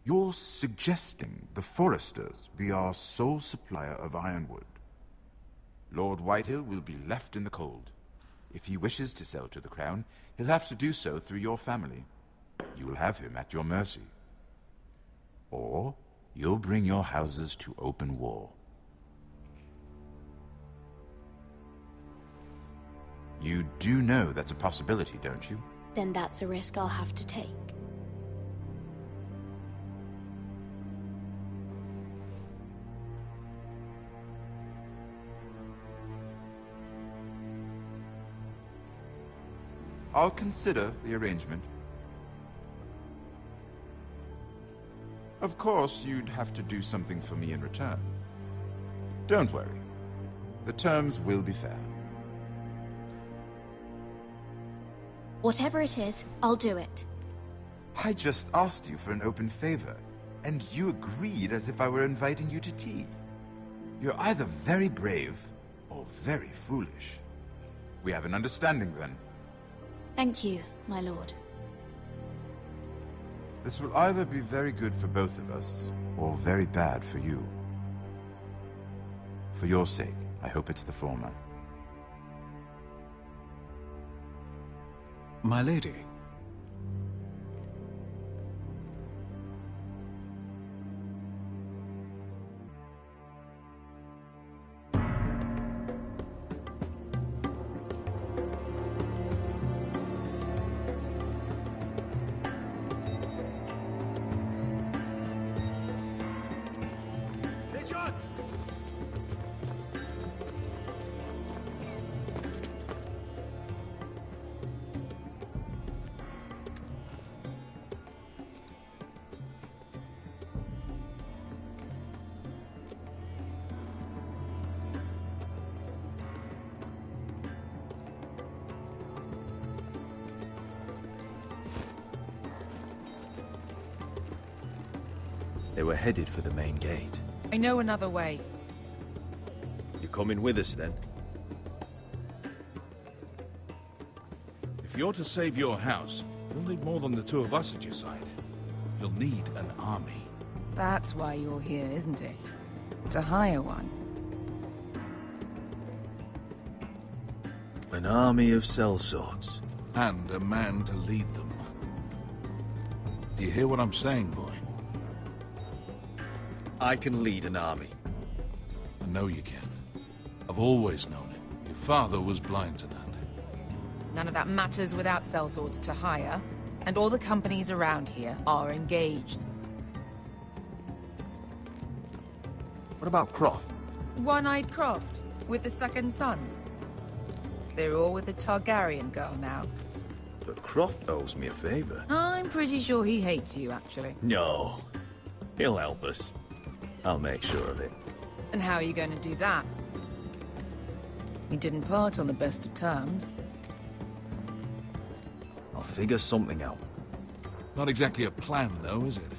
You're suggesting the Foresters be our sole supplier of ironwood. Lord Whitehill will be left in the cold. If he wishes to sell to the Crown, he'll have to do so through your family. You will have him at your mercy. Or you'll bring your houses to open war. You do know that's a possibility, don't you? Then that's a risk I'll have to take. I'll consider the arrangement. Of course, you'd have to do something for me in return. Don't worry. The terms will be fair. Whatever it is, I'll do it. I just asked you for an open favor, and you agreed as if I were inviting you to tea. You're either very brave or very foolish. We have an understanding then. Thank you, my lord. This will either be very good for both of us, or very bad for you. For your sake, I hope it's the former. My lady. They were headed for the main gate. I know another way. You coming with us, then? If you're to save your house, you'll need more than the two of us at your side. You'll need an army. That's why you're here, isn't it? To hire one. An army of sellswords. And a man to lead them. Do you hear what I'm saying, boy? I can lead an army. I know you can. I've always known it. Your father was blind to that. None of that matters without sellswords to hire, and all the companies around here are engaged. What about Croft? One-Eyed Croft, with the second sons. They're all with the Targaryen girl now. But Croft owes me a favor. I'm pretty sure he hates you, actually. No. He'll help us. I'll make sure of it. And how are you going to do that? We didn't part on the best of terms. I'll figure something out. Not exactly a plan, though, is it?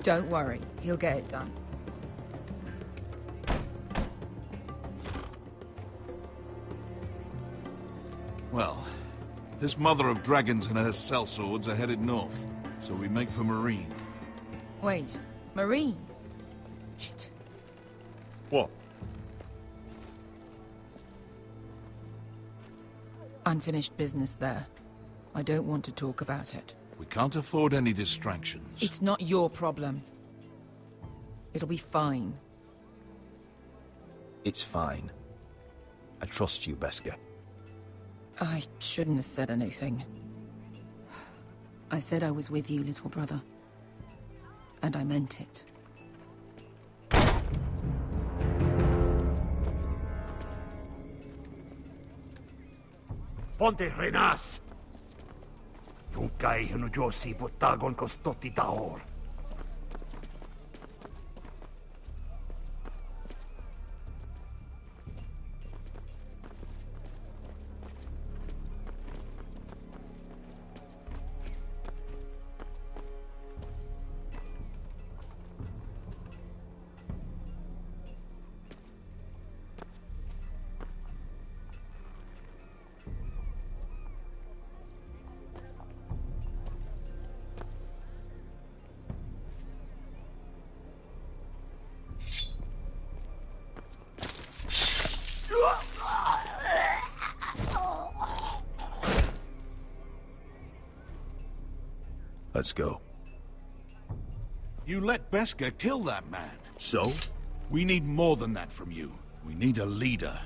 Don't worry, he'll get it done. Well, this mother of dragons and her sellswords are headed north, so we make for Marine. Wait, Marine? Shit. What? Unfinished business there. I don't want to talk about it. We can't afford any distractions. It's not your problem. It'll be fine. It's fine. I trust you, Beskha. I shouldn't have said anything. I said I was with you, little brother. And I meant it. Ponte Renas! Yung kai hino Josi putagon kostoti tahor. Let's go. You let Beskha kill that man. So? We need more than that from you. We need a leader.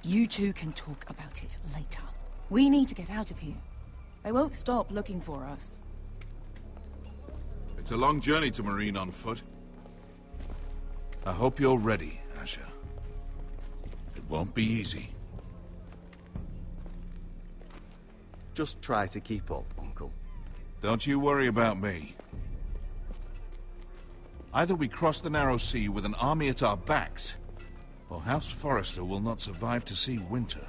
You two can talk about it later. We need to get out of here. They won't stop looking for us. It's a long journey to Marine on foot. I hope you're ready, Asher. It won't be easy. Just try to keep up, Uncle. Don't you worry about me. Either we cross the narrow sea with an army at our backs, or House Forrester will not survive to see winter.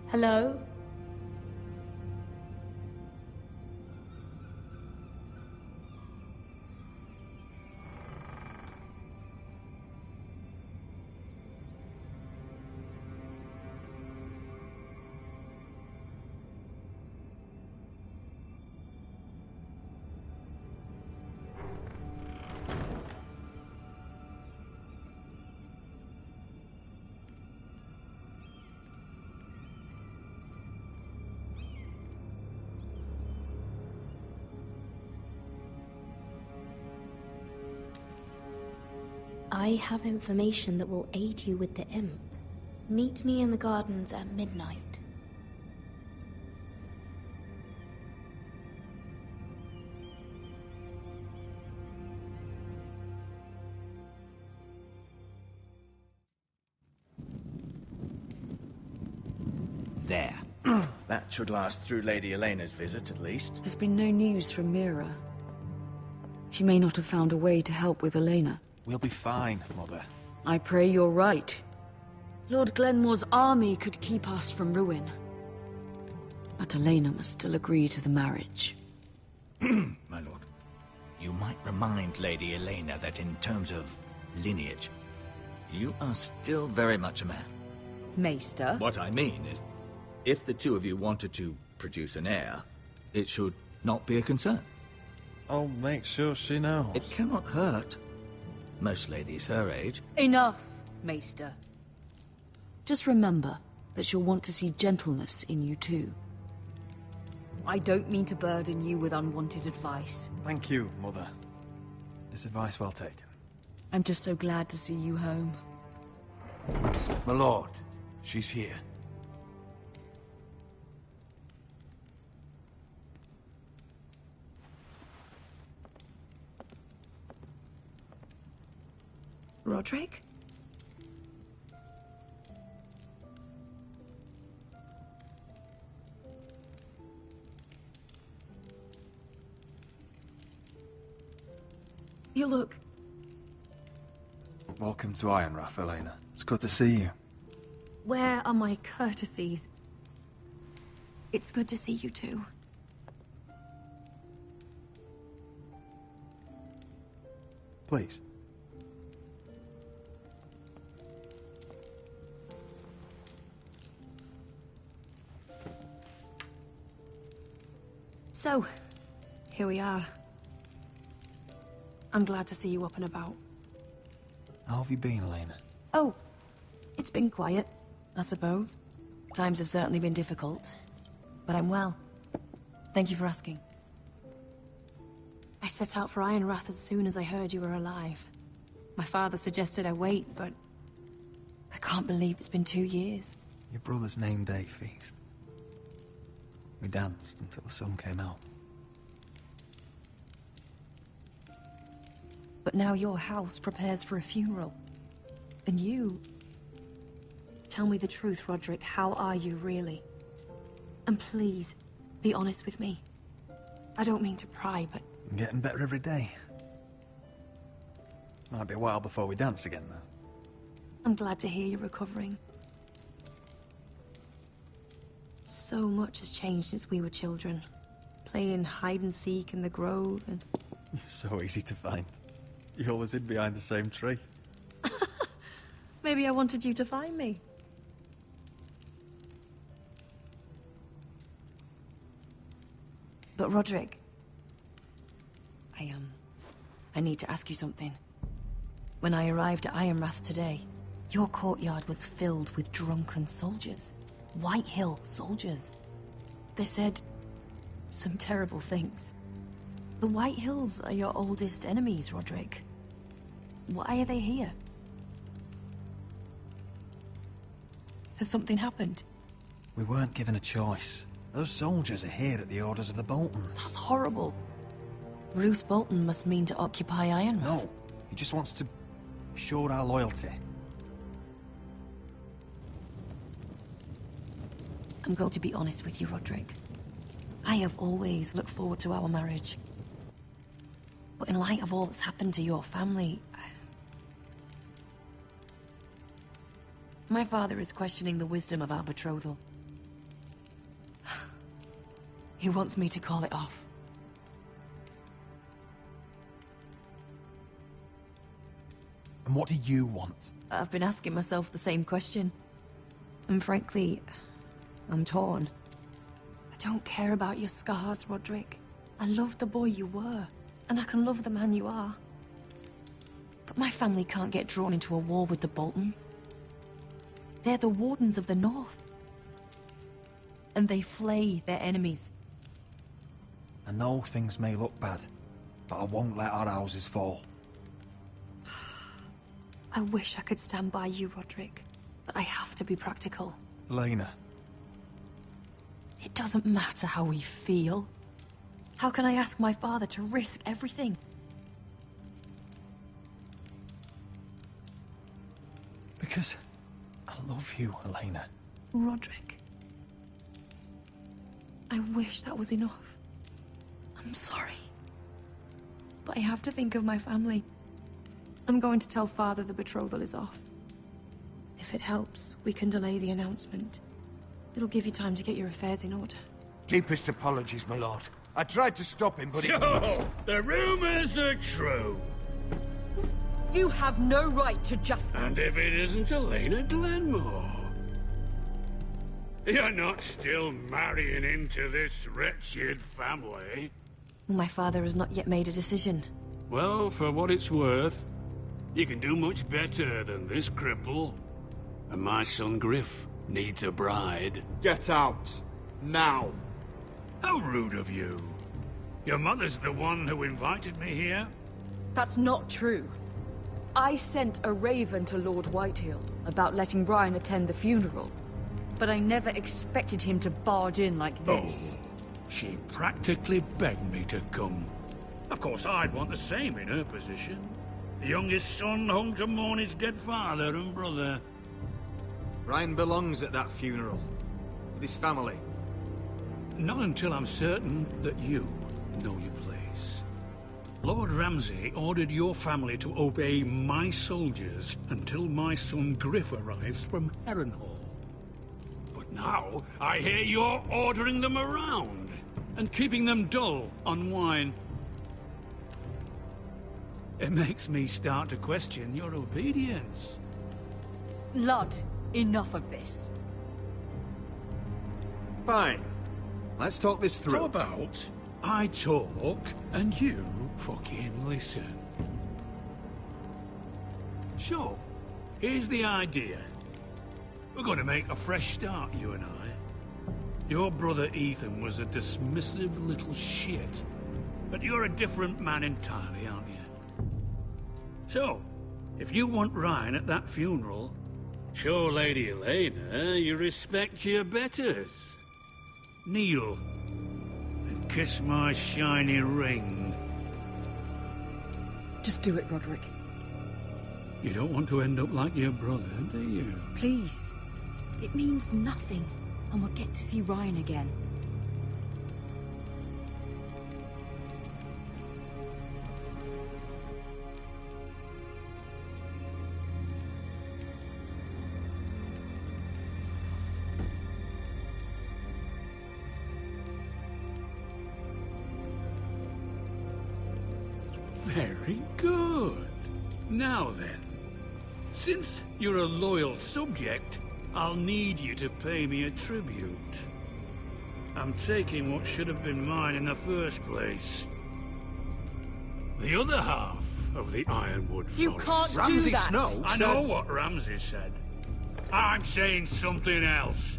Hello? I have information that will aid you with the imp. Meet me in the gardens at midnight. There. That should last through Lady Elena's visit, at least. There's been no news from Mira. She may not have found a way to help with Elena. We'll be fine, Mother. I pray you're right. Lord Glenmore's army could keep us from ruin. But Elena must still agree to the marriage. My lord, you might remind Lady Elena that in terms of lineage, you are still very much a man. Maester? What I mean is, if the two of you wanted to produce an heir, it should not be a concern. I'll make sure she knows. It cannot hurt. Most ladies her age. Enough, Maester. Just remember that she'll want to see gentleness in you too. I don't mean to burden you with unwanted advice. Thank you, Mother. This advice well taken. I'm just so glad to see you home. My lord, she's here. Roderick? you look? Welcome to Ironrath, Elena. It's good to see you. Where are my courtesies? It's good to see you too. Please. So, here we are. I'm glad to see you up and about. How have you been, Elena? Oh, it's been quiet, I suppose. Times have certainly been difficult, but I'm well. Thank you for asking. I set out for Ironrath as soon as I heard you were alive. My father suggested I wait, but I can't believe it's been 2 years. Your brother's name day feast. We danced until the sun came out. But now your house prepares for a funeral. And you... Tell me the truth, Roderick. How are you, really? And please, be honest with me. I don't mean to pry, but... I'm getting better every day. Might be a while before we dance again, though. I'm glad to hear you're recovering. So much has changed since we were children. Playing hide-and-seek in the grove and... You're so easy to find. You always hid behind the same tree. Maybe I wanted you to find me. But Roderick... I need to ask you something. When I arrived at Ironrath today, your courtyard was filled with drunken soldiers. White Hill soldiers. They said some terrible things. The White Hills are your oldest enemies, Roderick. Why are they here? Has something happened? We weren't given a choice. Those soldiers are here at the orders of the Boltons. That's horrible. Roose Bolton must mean to occupy Ironrath. No, he just wants to assure our loyalty. I'm going to be honest with you, Roderick. I have always looked forward to our marriage. But in light of all that's happened to your family... My father is questioning the wisdom of our betrothal. He wants me to call it off. And what do you want? I've been asking myself the same question. And frankly, I'm torn. I don't care about your scars, Roderick. I love the boy you were, and I can love the man you are. But my family can't get drawn into a war with the Boltons. They're the Wardens of the North. And they flay their enemies. I know things may look bad, but I won't let our houses fall. I wish I could stand by you, Roderick, but I have to be practical. Elena. It doesn't matter how we feel. How can I ask my father to risk everything? Because I love you, Elena. Roderick. I wish that was enough. I'm sorry. But I have to think of my family. I'm going to tell Father the betrothal is off. If it helps, we can delay the announcement. It'll give you time to get your affairs in order. Deepest apologies, my lord. I tried to stop him, but So, the rumors are true. You have no right to just... And if it isn't Elena Glenmore? You're not still marrying into this wretched family? My father has not yet made a decision. Well, for what it's worth, you can do much better than this cripple. And my son Griff needs a bride. Get out. Now. How rude of you. Your mother's the one who invited me here? That's not true. I sent a raven to Lord Whitehill about letting Brian attend the funeral. But I never expected him to barge in like this. Oh, she practically begged me to come. Of course, I'd want the same in her position. The youngest son home to mourn his dead father and brother. Ryan belongs at that funeral. With his family. Not until I'm certain that you know your place. Lord Ramsay ordered your family to obey my soldiers until my son Griff arrives from Harrenhal. But now, I hear you're ordering them around, and keeping them dull on wine. It makes me start to question your obedience. Lud, enough of this. Fine. Let's talk this through. How about I talk and you fucking listen? So, here's the idea. We're going to make a fresh start, you and I. Your brother Ethan was a dismissive little shit, but you're a different man entirely, aren't you? So, if you want Ryan at that funeral, show Lady Elena you respect your betters. Kneel and kiss my shiny ring. Just do it, Roderick. You don't want to end up like your brother, do you? Please. It means nothing, and we'll get to see Ryan again. Very good. Now then, since you're a loyal subject, I'll need you to pay me a tribute. I'm taking what should have been mine in the first place. The other half of the Ironwood Forest. You can't do that! I know what Ramsay said. I'm saying something else.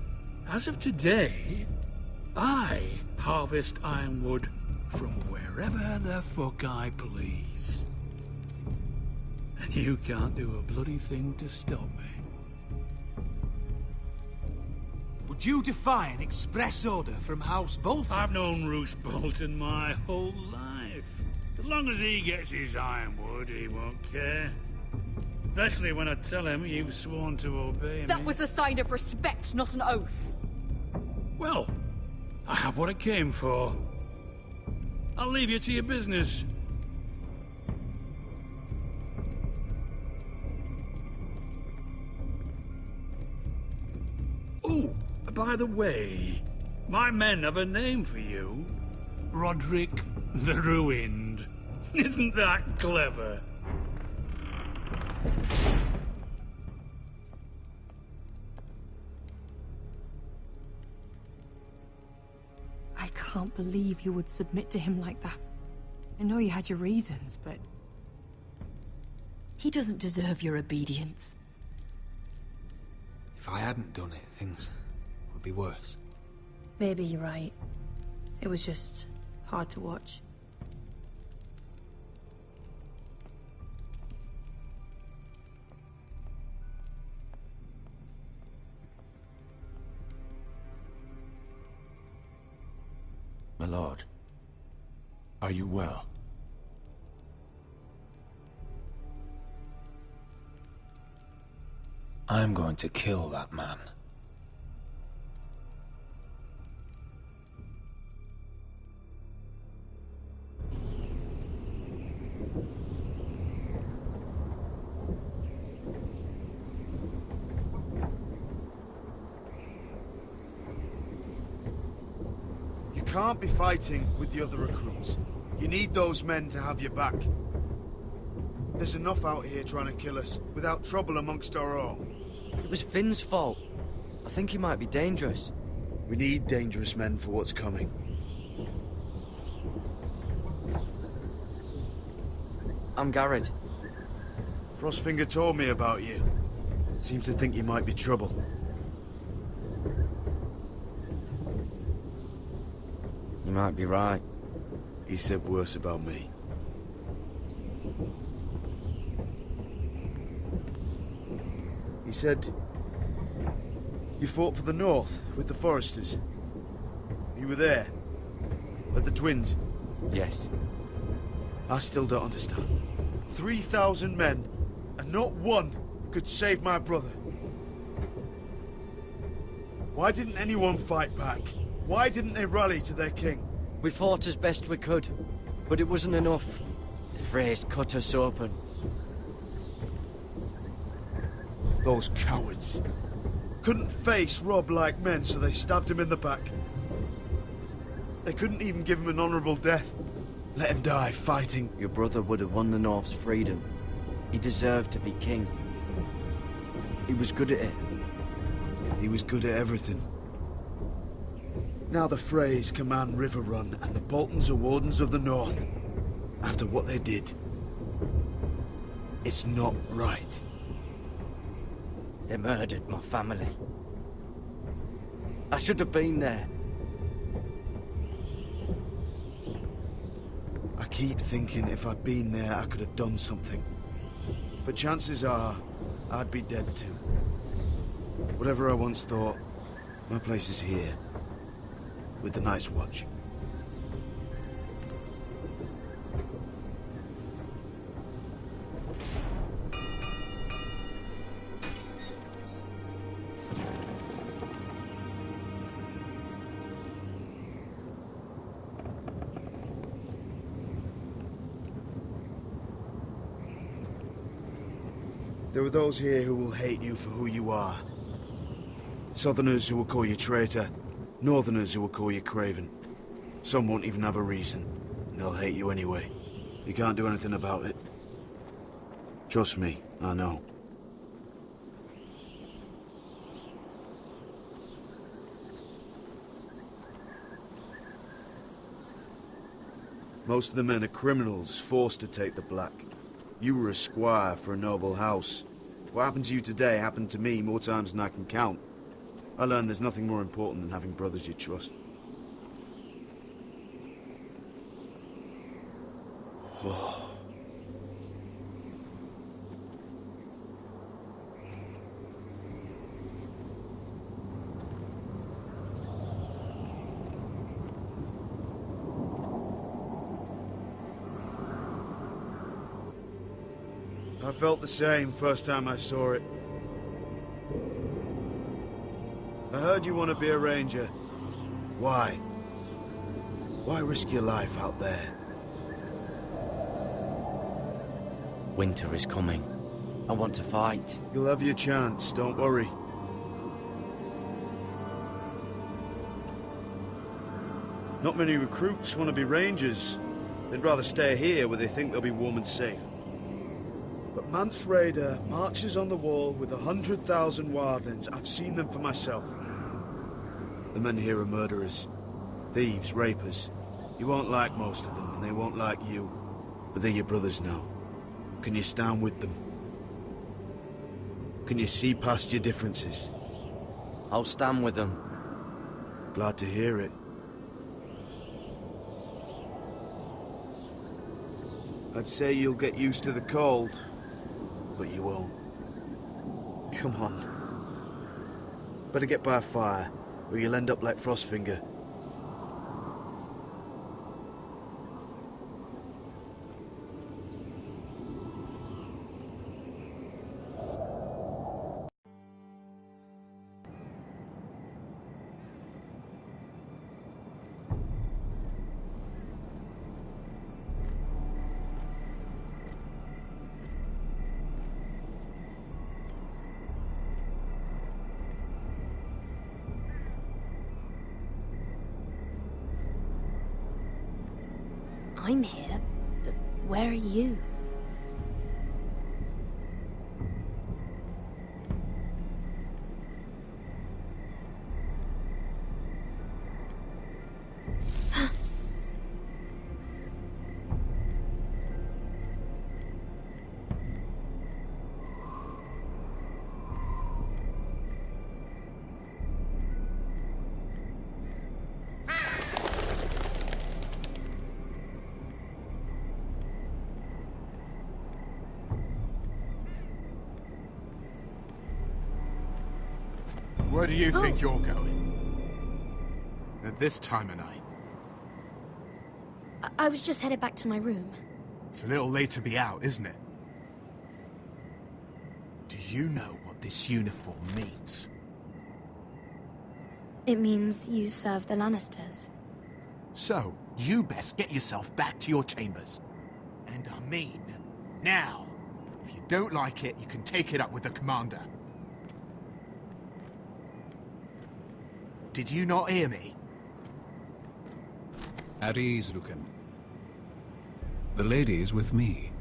As of today, I harvest Ironwood from wherever the fuck I please. And you can't do a bloody thing to stop me. Would you defy an express order from House Bolton? I've known Roose Bolton my whole life. As long as he gets his Ironwood, he won't care. Especially when I tell him you've sworn to obey me. That was a sign of respect, not an oath. Well, I have what I came for. I'll leave you to your business. Oh, by the way, my men have a name for you. Roderick the Ruined. Isn't that clever? I can't believe you would submit to him like that. I know you had your reasons, but... he doesn't deserve your obedience. If I hadn't done it, things would be worse. Maybe you're right. It was just hard to watch. My lord, are you well? I'm going to kill that man. You can't be fighting with the other recruits. You need those men to have your back. There's enough out here trying to kill us, without trouble amongst our own. It was Finn's fault. I think he might be dangerous. We need dangerous men for what's coming. I'm Garrett. Frostfinger told me about you. Seems to think you might be trouble. You might be right. He said worse about me. He said... you fought for the North, with the Foresters. You were there. At the Twins. Yes. I still don't understand. 3,000 men, and not one could save my brother. Why didn't anyone fight back? Why didn't they rally to their king? We fought as best we could, but it wasn't enough. Freys cut us open. Those cowards. Couldn't face Rob like men, so they stabbed him in the back. They couldn't even give him an honourable death. Let him die fighting. Your brother would have won the North's freedom. He deserved to be king. He was good at it. He was good at everything. Now the Freys command Riverrun, and the Boltons are Wardens of the North. After what they did. It's not right. They murdered my family. I should have been there. I keep thinking if I'd been there, I could have done something. But chances are, I'd be dead too. Whatever I once thought, my place is here. With the Night's Watch. There are those here who will hate you for who you are. Southerners who will call you traitor. Northerners who will call you craven. Some won't even have a reason. They'll hate you anyway. You can't do anything about it. Trust me, I know. Most of the men are criminals, forced to take the black. You were a squire for a noble house. What happened to you today happened to me more times than I can count. I learned there's nothing more important than having brothers you trust. I felt the same first time I saw it. I heard you want to be a ranger. Why? Why risk your life out there? Winter is coming. I want to fight. You'll have your chance, don't worry. Not many recruits want to be rangers. They'd rather stay here where they think they'll be warm and safe. But Mance Raider marches on the wall with 100,000 wildlings. I've seen them for myself. The men here are murderers. Thieves, rapers. You won't like most of them, and they won't like you. But they're your brothers now. Can you stand with them? Can you see past your differences? I'll stand with them. Glad to hear it. I'd say you'll get used to the cold, but you won't. Come on. Better get by a fire, or you'll end up like Frostfinger. I'm here, but where are you? Where do you think you're going? At this time of night? I was just headed back to my room. It's a little late to be out, isn't it? Do you know what this uniform means? It means you serve the Lannisters. So, you best get yourself back to your chambers. And I mean, now. If you don't like it, you can take it up with the commander. Did you not hear me? At ease, Lucan. The lady is with me.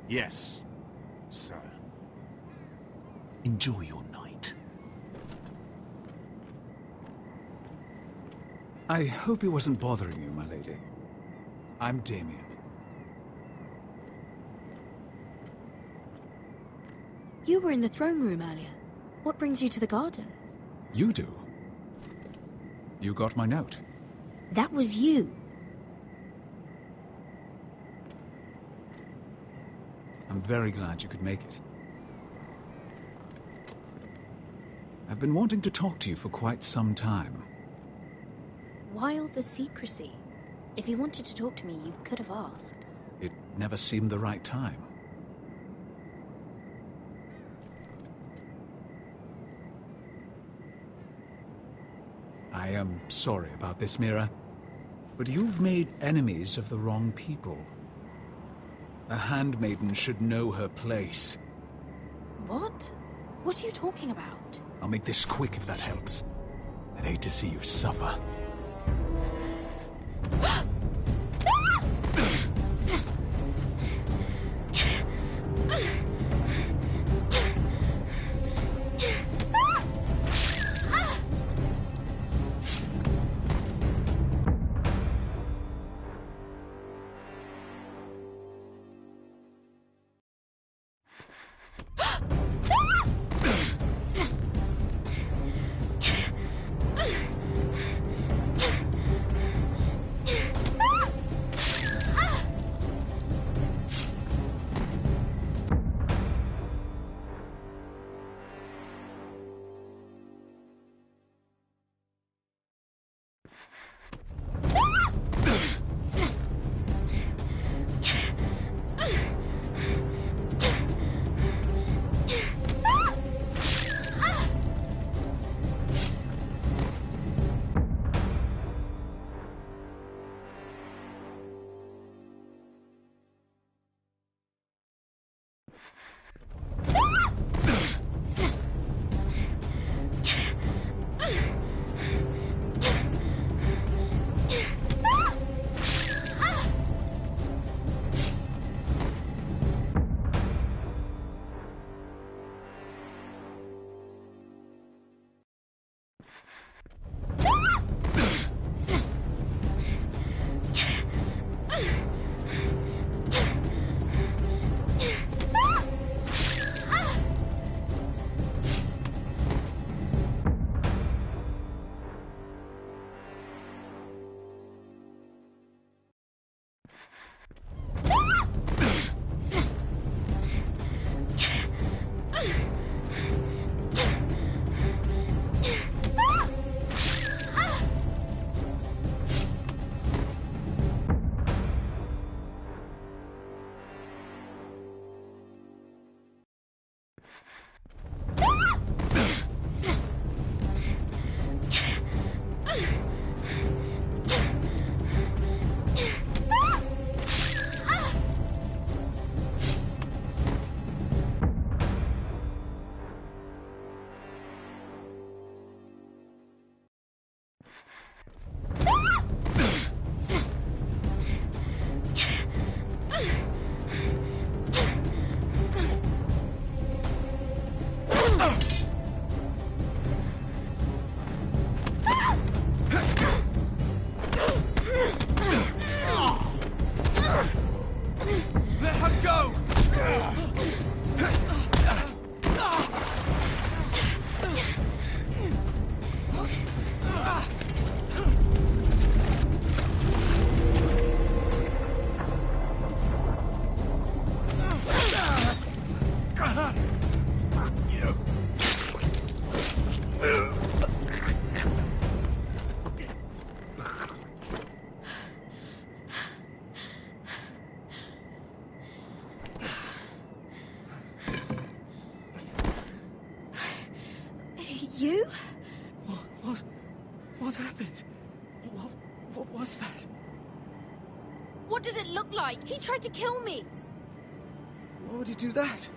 Yes, sir. Enjoy your night. I hope he wasn't bothering you, my lady. I'm Damien. You were in the throne room earlier. What brings you to the gardens? You do. You got my note. That was you. I'm very glad you could make it. I've been wanting to talk to you for quite some time. Why all the secrecy? If you wanted to talk to me, you could have asked. It never seemed the right time. I am sorry about this, Mira, but you've made enemies of the wrong people. A handmaiden should know her place. What? What are you talking about? I'll make this quick if that helps. I'd hate to see you suffer. You? What happened? What was that? What does it look like? He tried to kill me! Why would he do that?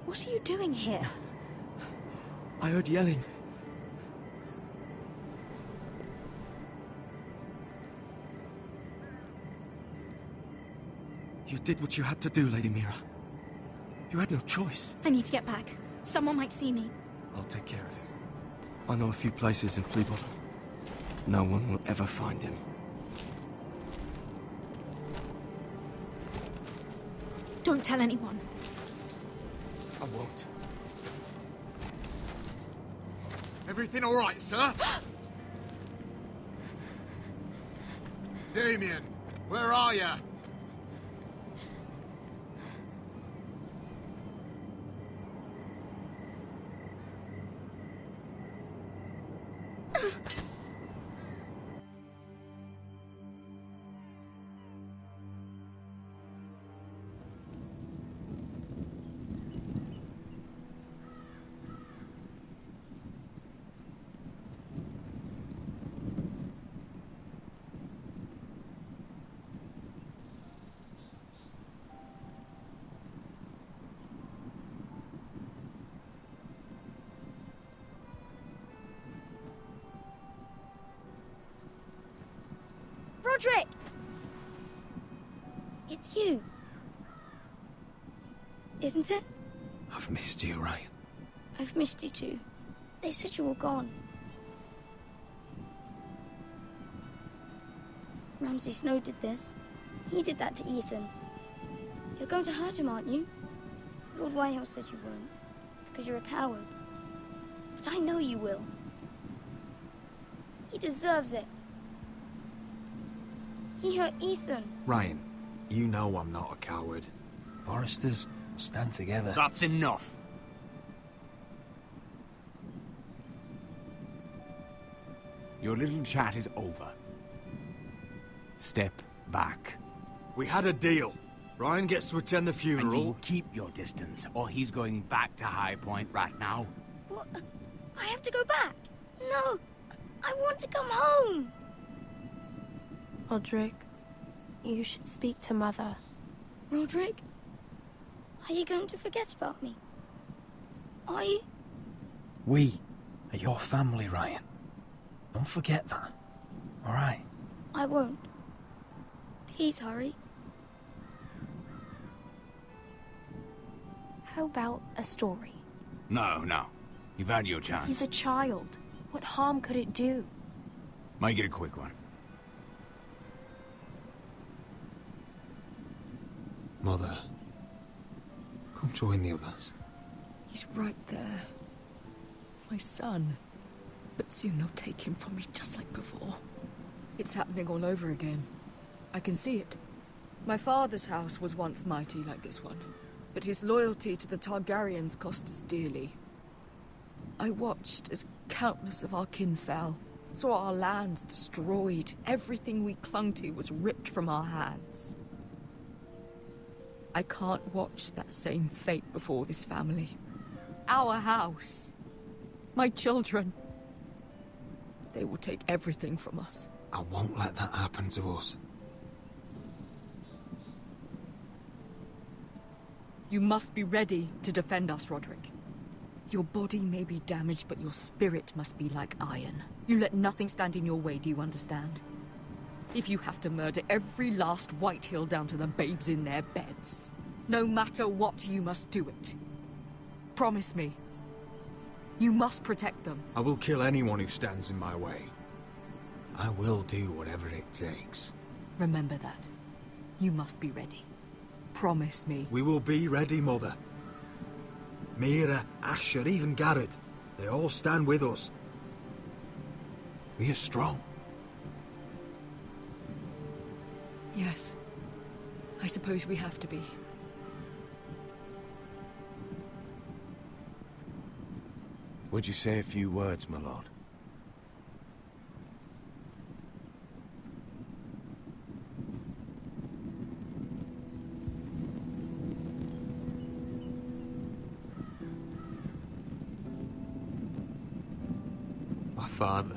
What are you doing here? I heard yelling. You did what you had to do, Lady Mira. You had no choice. I need to get back. Someone might see me. I'll take care of him. I know a few places in Fleabottom. No one will ever find him. Don't tell anyone. I won't. Everything all right, sir? Damien, where are you? Roderick! It's you. Isn't it? I've missed you, Ryan. I've missed you too. They said you were gone. Ramsay Snow did this. He did that to Ethan. You're going to hurt him, aren't you? Lord Whitehouse said you won't, because you're a coward. But I know you will. He deserves it. He hurt Ethan. Ryan, you know I'm not a coward. Foresters stand together. That's enough. Your little chat is over. Step back. We had a deal. Ryan gets to attend the funeral. And you will keep your distance, or he's going back to High Point right now. What? I have to go back. No, I want to come home. Roderick, you should speak to Mother. Roderick? Are you going to forget about me? Are you? We are your family, Ryan. Don't forget that. All right? I won't. Please hurry. How about a story? No. You've had your chance. He's a child. What harm could it do? Make it a quick one. Mother, come join the others. He's right there. My son. But soon they'll take him from me just like before. It's happening all over again. I can see it. My father's house was once mighty like this one, but his loyalty to the Targaryens cost us dearly. I watched as countless of our kin fell, saw our lands destroyed, everything we clung to was ripped from our hands. I can't watch that same fate before this family. Our house. My children. They will take everything from us. I won't let that happen to us. You must be ready to defend us, Roderick. Your body may be damaged, but your spirit must be like iron. You let nothing stand in your way, do you understand? If you have to murder every last Whitehill down to the babes in their beds, no matter what, you must do it. Promise me. You must protect them. I will kill anyone who stands in my way. I will do whatever it takes. Remember that. You must be ready. Promise me. We will be ready, Mother. Mira, Asher, even Garrett. They all stand with us. We are strong. Yes. I suppose we have to be. Would you say a few words, my lord? My father.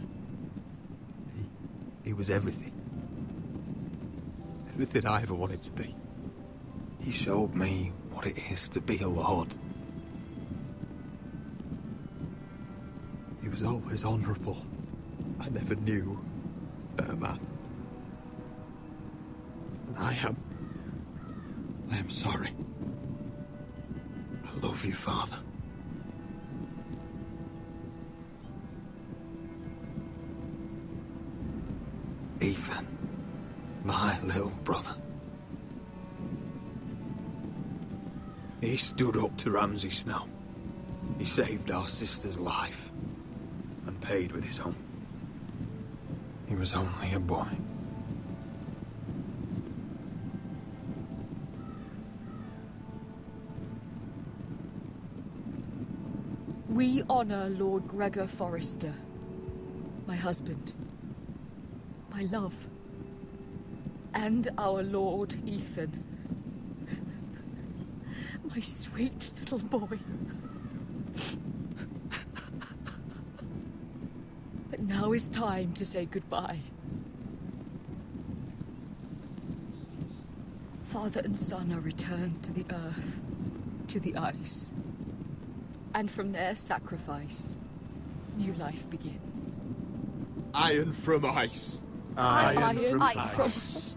He was everything. everything I ever wanted to be. He showed me what it is to be a lord. He was always honourable. I never knew a better man. And I am sorry. I love you, Father. Ethan, my little brother. He stood up to Ramsay Snow. He saved our sister's life and paid with his own. He was only a boy. We honor Lord Gregor Forrester, my husband, my love, and our Lord Ethan, my sweet little boy. But now is time to say goodbye. Father and son are returned to the earth, to the ice. And from their sacrifice, new life begins. Iron from ice. Iron from ice.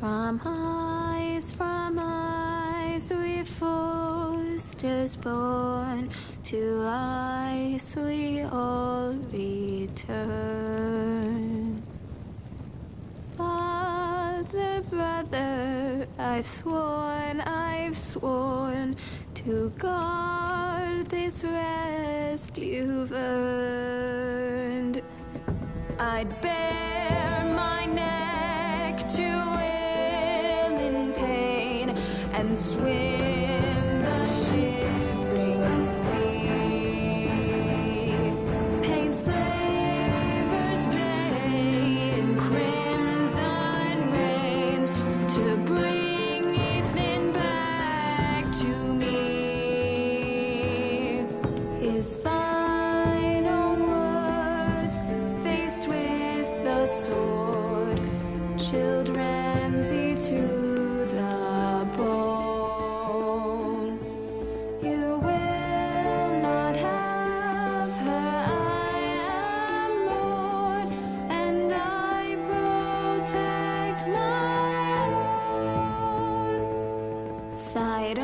From ice, we Forsters born, to ice we all return. Father, brother, I've sworn to guard this rest you've earned. I'd bare my neck to and swim the shivering sea. Paint slavers bay in crimson rains to bring Ethan back to me. His final words faced with the sword chilled Ramsay to fight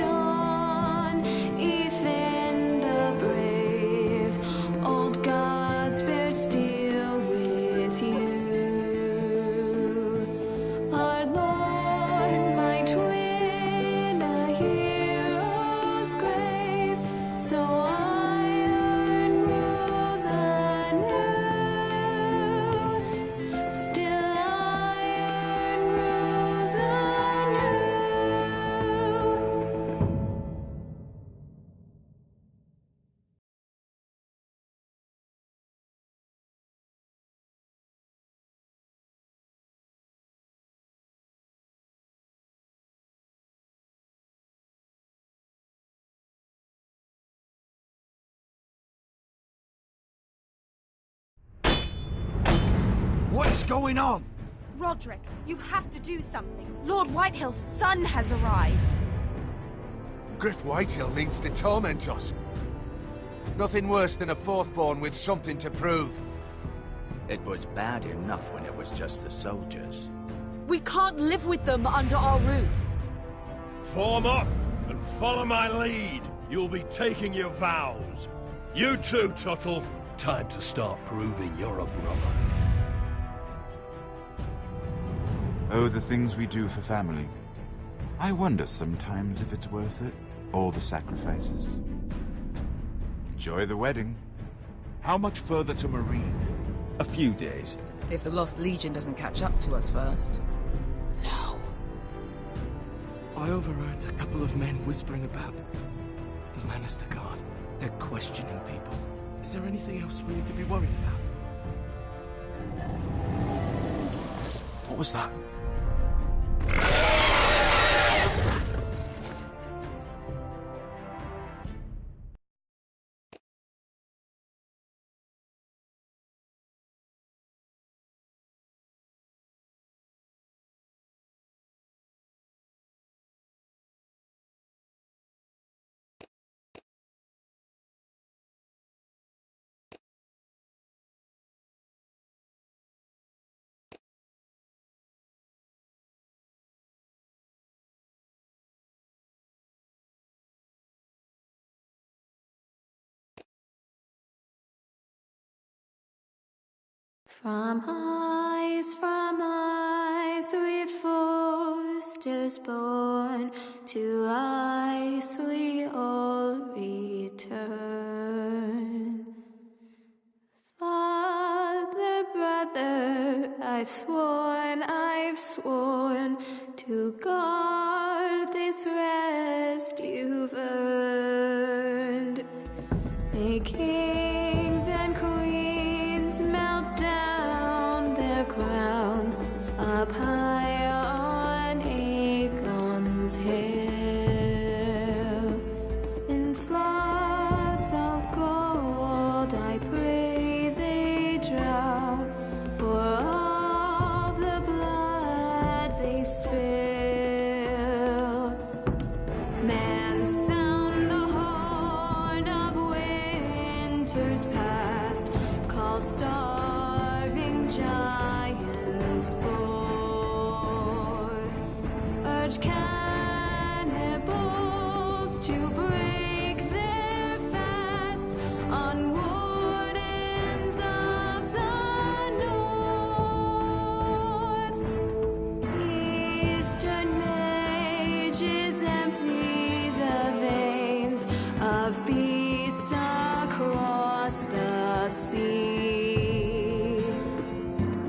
on, Ethan the brave. Old gods bear steel with you. Our Lord might win a hero's grave, so iron grows anew. Still iron grows anew. What is going on? Roderick, you have to do something. Lord Whitehill's son has arrived. Griff Whitehill means to torment us. Nothing worse than a fourthborn with something to prove. It was bad enough when it was just the soldiers. We can't live with them under our roof. Form up and follow my lead. You'll be taking your vows. You too, Tuttle. Time to start proving you're a brother. Oh, the things we do for family. I wonder sometimes if it's worth it, all the sacrifices. Enjoy the wedding. How much further to Marine? A few days. If the Lost Legion doesn't catch up to us first. I overheard a couple of men whispering about the Lannister Guard. They're questioning people. Is there anything else we need to be worried about? What was that? From ice we foresters born, to ice we all return. Father, brother, I've sworn to guard this rest you've earned. May kings and queens melt down their crowns up high on Aegon's hill. In floods of gold I pray they drown, for all the blood they spill. Man, sound the horn of winter's past, call starving giants forth, urge cannibals to break their fasts on wardens of the north. Eastern mages empty the veins of beasts across the sea.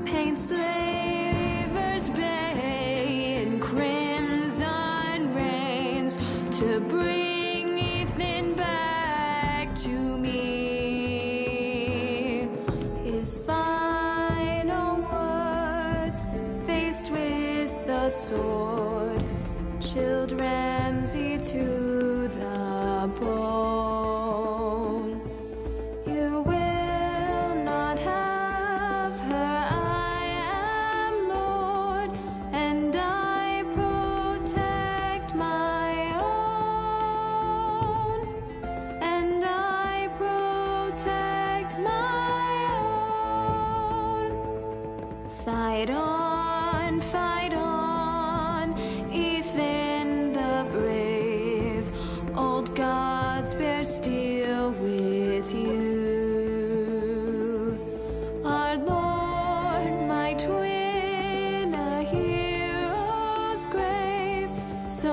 Paint slavers bay in crimson rains to bring Ethan back to me. His final words, faced with the sword, chilled Ramsay to the bone. You will not have her, I am Lord, and I protect my own, and I protect my own. Fight on, Ethan the brave. Old gods bear steel with you. Our Lord, my twin, a hero's grave. So